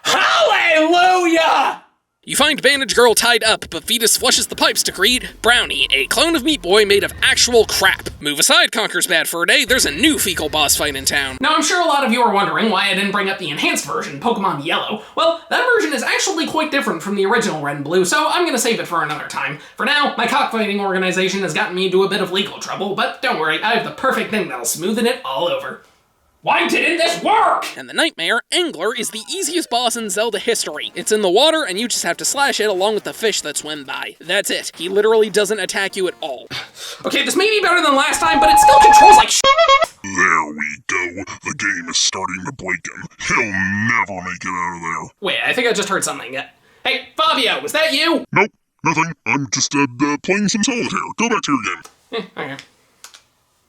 Hallelujah! You find Bandage Girl tied up, but Fetus flushes the pipes to create Brownie, a clone of Meat Boy made of actual crap. Move aside, Conker's Bad Fur Day, there's a new fecal boss fight in town. Now, I'm sure a lot of you are wondering why I didn't bring up the enhanced version, Pokemon Yellow. Well, that version is actually quite different from the original Red and Blue, so I'm gonna save it for another time. For now, my cockfighting organization has gotten me into a bit of legal trouble, but don't worry, I have the perfect thing that'll smoothen it all over. Why didn't this work? And the Nightmare, Angler, is the easiest boss in Zelda history. It's in the water, and you just have to slash it along with the fish that swim by. That's it. He literally doesn't attack you at all. Okay, this may be better than last time, but it still controls like shit. There we go. The game is starting to break him. He'll never make it out of there. Wait, I think I just heard something. Hey, Fabio, was that you? Nope, nothing. I'm just playing some solitaire. Go back to your game. Okay.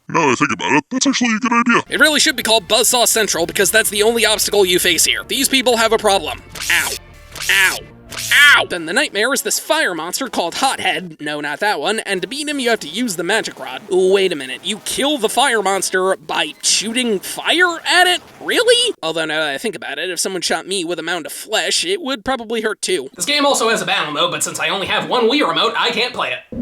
Now that I think about it, that's actually a good idea. It really should be called Buzzsaw Central because that's the only obstacle you face here. These people have a problem. Ow. Ow. Ow! Then the Nightmare is this fire monster called Hothead. No, not that one. And to beat him, you have to use the magic rod. Ooh, wait a minute. You kill the fire monster by shooting fire at it? Really? Although now that I think about it, if someone shot me with a mound of flesh, it would probably hurt too. This game also has a battle mode, but since I only have one Wii remote, I can't play it.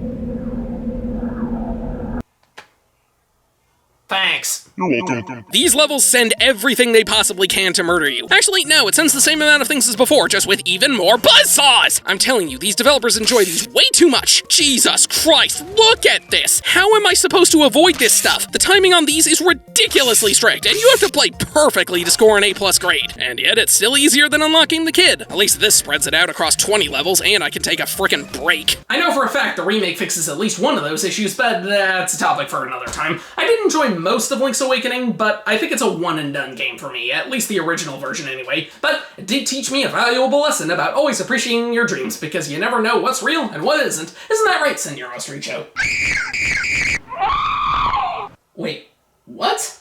Thanks. You're welcome. These levels send everything they possibly can to murder you. Actually, no, it sends the same amount of things as before, just with even more buzzsaws! I'm telling you, these developers enjoy these way too much. Jesus Christ, look at this! How am I supposed to avoid this stuff? The timing on these is ridiculously strict, and you have to play perfectly to score an A+ grade. And yet, it's still easier than unlocking the kid. At least this spreads it out across 20 levels, and I can take a frickin' break. I know for a fact the remake fixes at least one of those issues, but that's a topic for another time. I did enjoy most of Link's Awakening, but I think it's a one-and-done game for me, at least the original version anyway. But it did teach me a valuable lesson about always appreciating your dreams, because you never know what's real and what isn't. Isn't that right, Senor Ostricho? Wait, what?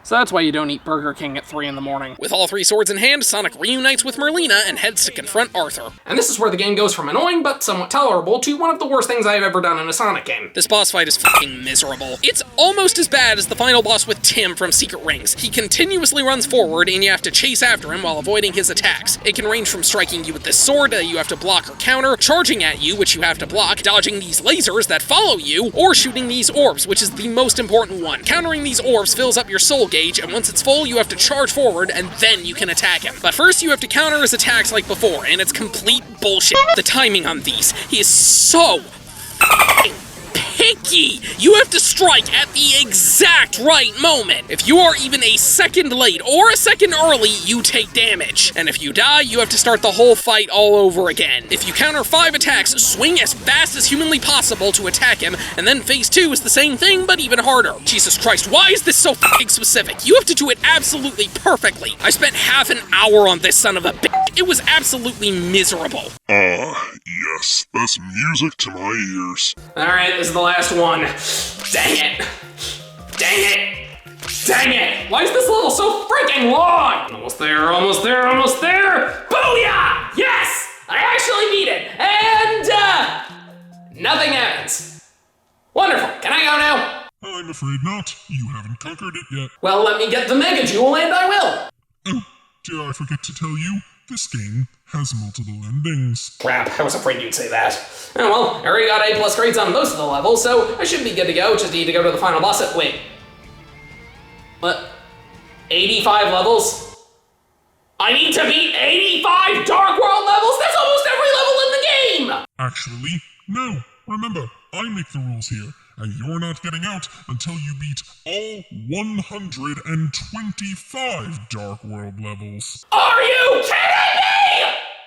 So that's why you don't eat Burger King at 3 in the morning. With all 3 swords in hand, Sonic reunites with Merlina and heads to confront Arthur. And this is where the game goes from annoying but somewhat tolerable to one of the worst things I've ever done in a Sonic game. This boss fight is fucking miserable. It's almost as bad as the final boss with Tim from Secret Rings. He continuously runs forward and you have to chase after him while avoiding his attacks. It can range from striking you with this sword that you have to block or counter, charging at you, which you have to block, dodging these lasers that follow you, or shooting these orbs, which is the most important one. Countering these orbs fills up your soul gauge, and once it's full, you have to charge forward, and then you can attack him. But first, you have to counter his attacks like before, and it's complete bullshit. The timing on these, he is so f***ing picky! You have to strike at the exact right moment. If you are even a second late or a second early, you take damage. And if you die, you have to start the whole fight all over again. If you counter 5 attacks, swing as fast as humanly possible to attack him, and then phase 2 is the same thing, but even harder. Jesus Christ, why is this so f***ing specific? You have to do it absolutely perfectly. I spent half an hour on this son of a bitch. It was absolutely miserable. Yes, that's music to my ears. Alright, this is the last one. Dang it! Dang it! Dang it! Why is this level so freaking long? Almost there, almost there, almost there! Booyah! Yes! I actually beat it! And, nothing happens. Wonderful. Can I go now? I'm afraid not. You haven't conquered it yet. Well, let me get the Mega Jewel and I will! Oh, did I forget to tell you? This game has multiple endings. Crap, I was afraid you'd say that. Oh well, I already got A+ grades on most of the levels, so I should be good to go. Just need to go to the final boss at, wait. What? 85 levels? I need to beat 85 Dark World levels? That's almost every level in the game! Actually, no. Remember, I make the rules here, and you're not getting out until you beat all 125 Dark World levels. Are you kidding me?!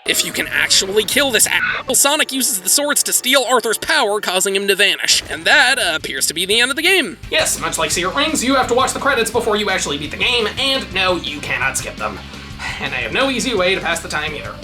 If you can actually kill this asshole, Sonic uses the swords to steal Arthur's power, causing him to vanish. And that appears to be the end of the game. Yes, much like Secret Rings, you have to watch the credits before you actually beat the game, and no, you cannot skip them. And I have no easy way to pass the time either.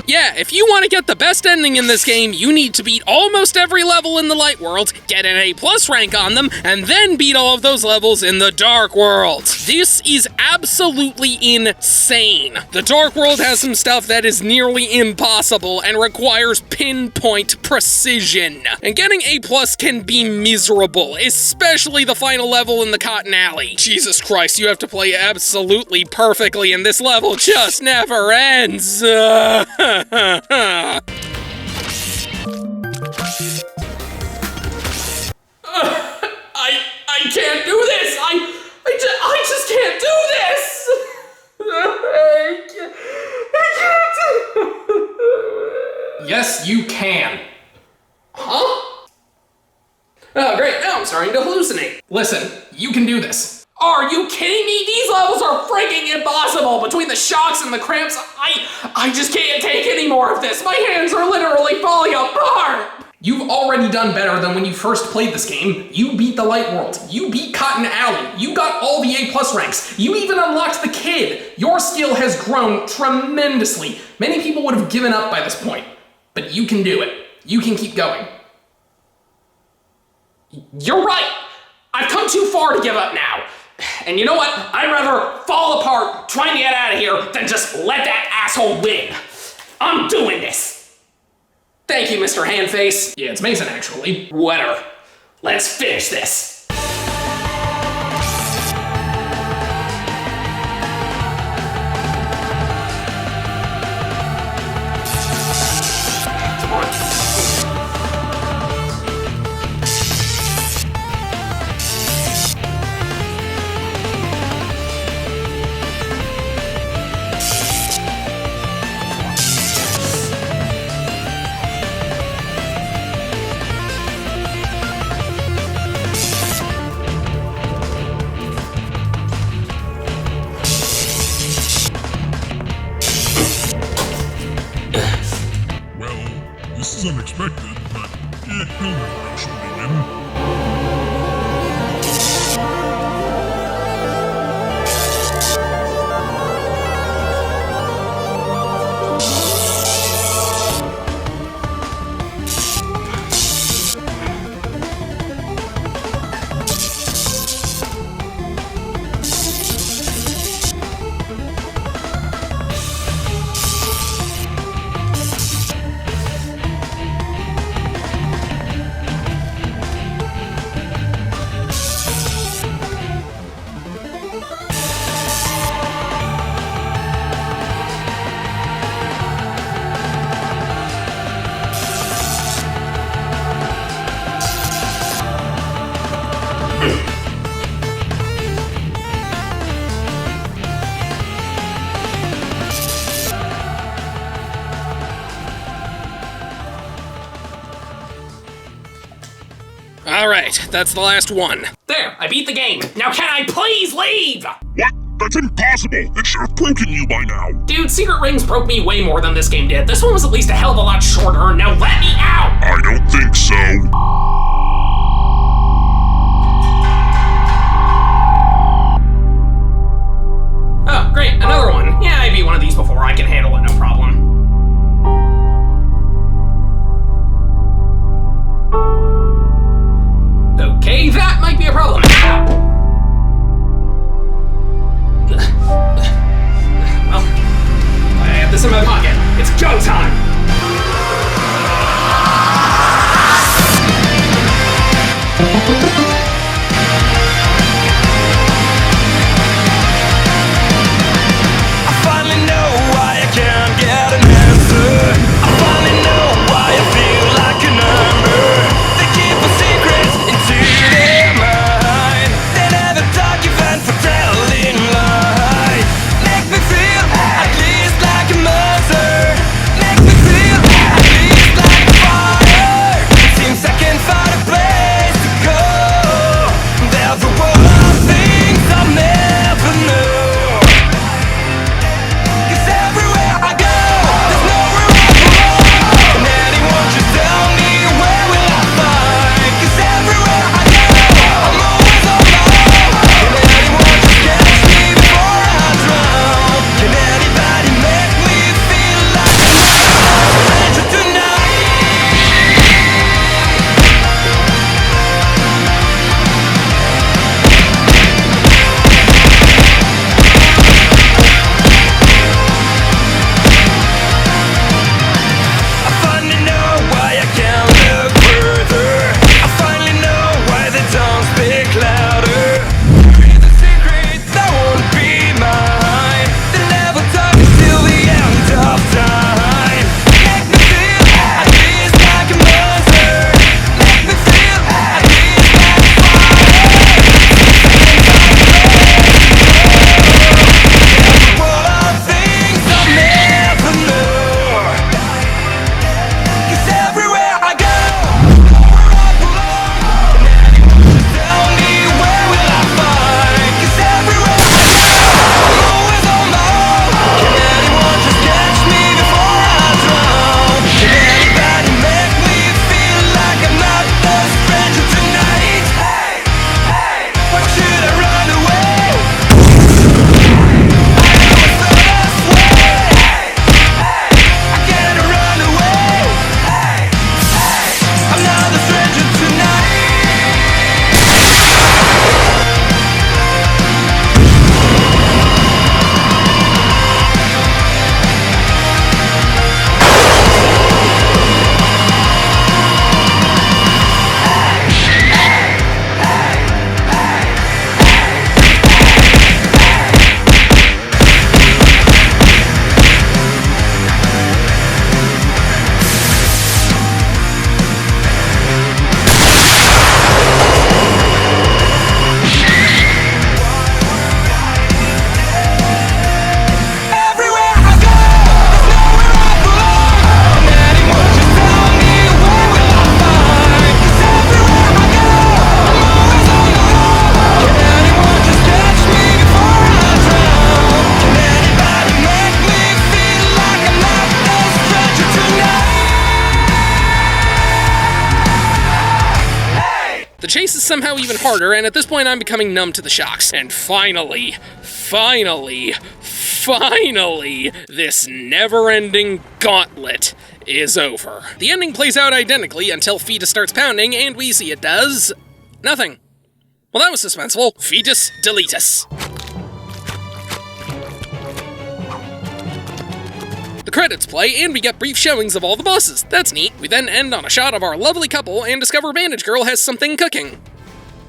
Yeah, if you want to get the best ending in this game, you need to beat almost every level in the Light World, get an A+ rank on them, and then beat all of those levels in the Dark World. This is absolutely insane. The Dark World has some stuff that is nearly impossible and requires pinpoint precision. And getting A+ can be miserable, especially the final level in the Cotton Alley. Jesus Christ, you have to play absolutely perfectly, and this level just never ends. I can't do this! I just can't do this! Yes, you can. Huh? Oh, great. Now I'm starting to hallucinate. Listen, you can do this. Are you kidding me? These levels are freaking impossible! Between the shocks and the cramps, I just can't take any more of this! My hands are literally falling apart! You've already done better than when you first played this game. You beat the Light World. You beat Cotton Alley. You got all the A+ ranks. You even unlocked the kid. Your skill has grown tremendously. Many people would have given up by this point. But you can do it. You can keep going. You're right! I've come too far to give up now. And you know what? I'd rather fall apart trying to get out of here than just let that asshole win. I'm doing this. Thank you, Mr. Handface. Yeah, it's Mason, actually. Whatever. Let's finish this. This is unexpected, but he'll never mention me again. Alright, that's the last one. There, I beat the game. Now can I please leave? What? That's impossible! It should have broken you by now! Dude, Secret Rings broke me way more than this game did. This one was at least a hell of a lot shorter. Now let me out! I don't think so. Oh, great, another one. Yeah, I beat one of these before. I can handle it, no problem. Okay, that might be a problem. Well, I have this in my pocket. It's go time! The chase is somehow even harder, and at this point I'm becoming numb to the shocks. And finally, this never-ending gauntlet is over. The ending plays out identically until Fetus starts pounding, and we see it does nothing. Well, that was suspenseful. Fetus deletus. The credits play, and we get brief showings of all the bosses. That's neat. We then end on a shot of our lovely couple and discover Bandage Girl has something cooking.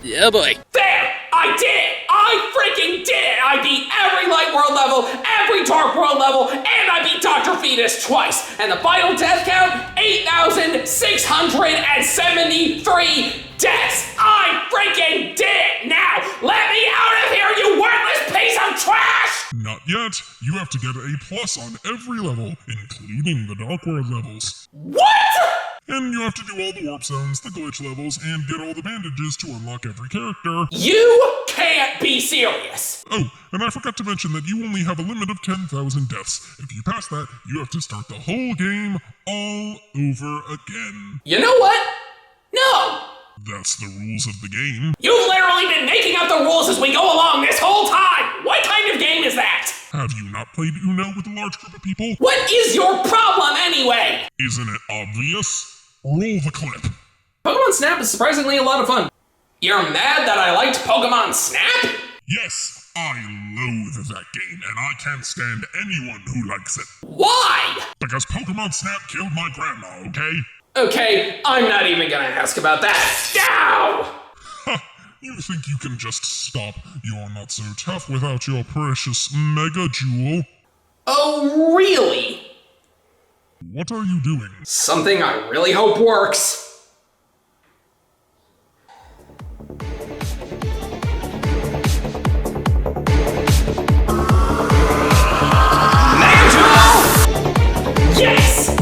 Yeah, boy. There! I did it! I freaking did it! I beat every Light World level, every Dark World level, and I beat Dr. Fetus twice. And the final death count, 8,673 deaths! I freaking did it! Now, let me out of here, you worthless piece of trash! Not yet. You have to get a plus on every level, including the Dark World levels. What?! And you have to do all the warp zones, the glitch levels, and get all the bandages to unlock every character. You can't be serious! Oh, and I forgot to mention that you only have a limit of 10,000 deaths. If you pass that, you have to start the whole game all over again. You know what? No! That's the rules of the game. You've literally been making up the rules as we go along this whole time! What kind of game is that? Have you not played Uno with a large group of people? What is your problem anyway? Isn't it obvious? Roll the clip. Pokemon Snap is surprisingly a lot of fun. You're mad that I liked Pokemon Snap? Yes, I loathe that game, and I can't stand anyone who likes it. Why? Because Pokemon Snap killed my grandma, okay? Okay, I'm not even gonna ask about that. Ow! Ha! You think you can just stop? You're not so tough without your precious Mega Jewel. Oh, really? What are you doing? Something I really hope works. Yes!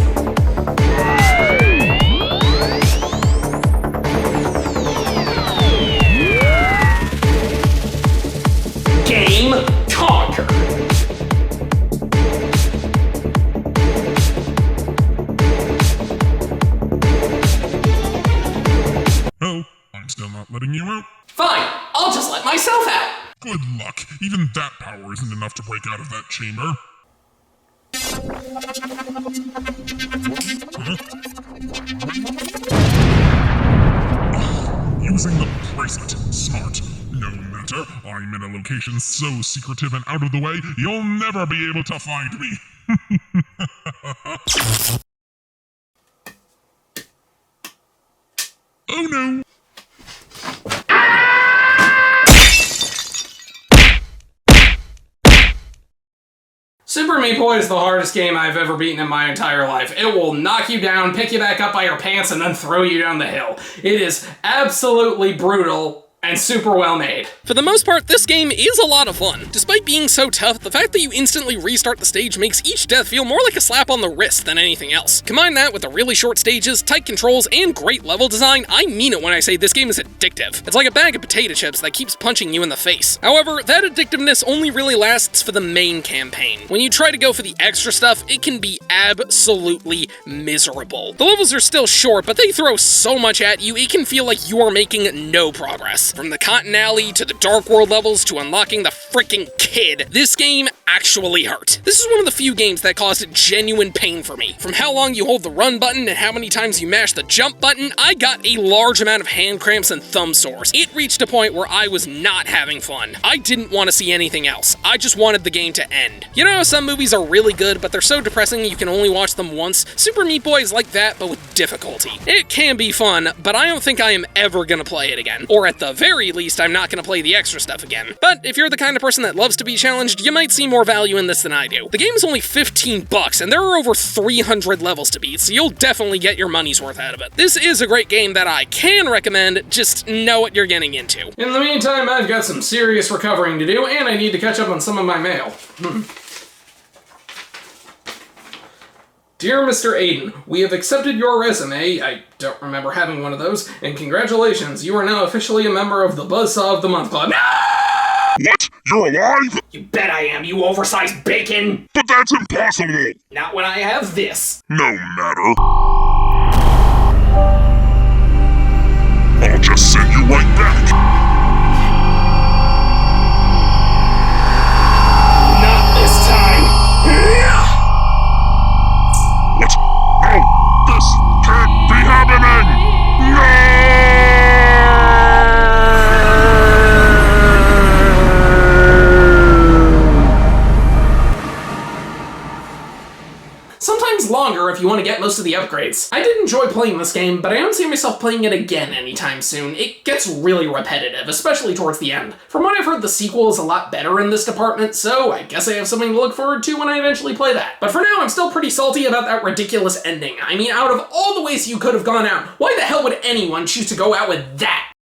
Game conquered. Oh, I'm still not letting you out. Fine, I'll just let myself out. Good luck. Even that power isn't enough to break out of that chamber. Using the bracelet. Smart. No matter, I'm in a location so secretive and out of the way, you'll never be able to find me. Oh no! Super Meat Boy is the hardest game I've ever beaten in my entire life. It will knock you down, pick you back up by your pants, and then throw you down the hill. It is absolutely brutal and super well made. For the most part, this game is a lot of fun. Despite being so tough, the fact that you instantly restart the stage makes each death feel more like a slap on the wrist than anything else. Combine that with the really short stages, tight controls, and great level design, I mean it when I say this game is addictive. It's like a bag of potato chips that keeps punching you in the face. However, that addictiveness only really lasts for the main campaign. When you try to go for the extra stuff, it can be absolutely miserable. The levels are still short, but they throw so much at you, it can feel like you are making no progress. From the Cotton Alley to the Dark World levels to unlocking the freaking kid, this game actually hurt. This is one of the few games that caused genuine pain for me. From how long you hold the run button and how many times you mash the jump button, I got a large amount of hand cramps and thumb sores. It reached a point where I was not having fun. I didn't want to see anything else. I just wanted the game to end. You know how some movies are really good, but they're so depressing you can only watch them once? Super Meat Boy is like that, but with difficulty. It can be fun, but I don't think I am ever gonna play it again. Or at the very least, I'm not gonna play the extra stuff again. But if you're the kind of person that loves to be challenged, you might see more value in this than I do. The game is only $15, and there are over 300 levels to beat, so you'll definitely get your money's worth out of it. This is a great game that I can recommend, just know what you're getting into. In the meantime, I've got some serious recovering to do, and I need to catch up on some of my mail. Dear Mr. Aiden, we have accepted your resume, I don't remember having one of those, and congratulations, you are now officially a member of the Buzzsaw of the Month Club. What? You're alive? You bet I am, you oversized bacon! But that's impossible! Not when I have this. No matter. I'll just send you right back. Not this time. What? No! This can't be happening! No! Sometimes longer if you want to get most of the upgrades. I did enjoy playing this game, but I don't see myself playing it again anytime soon. It gets really repetitive, especially towards the end. From what I've heard, the sequel is a lot better in this department, so I guess I have something to look forward to when I eventually play that. But for now, I'm still pretty salty about that ridiculous ending. I mean, out of all the ways you could have gone out, why the hell would anyone choose to go out with that?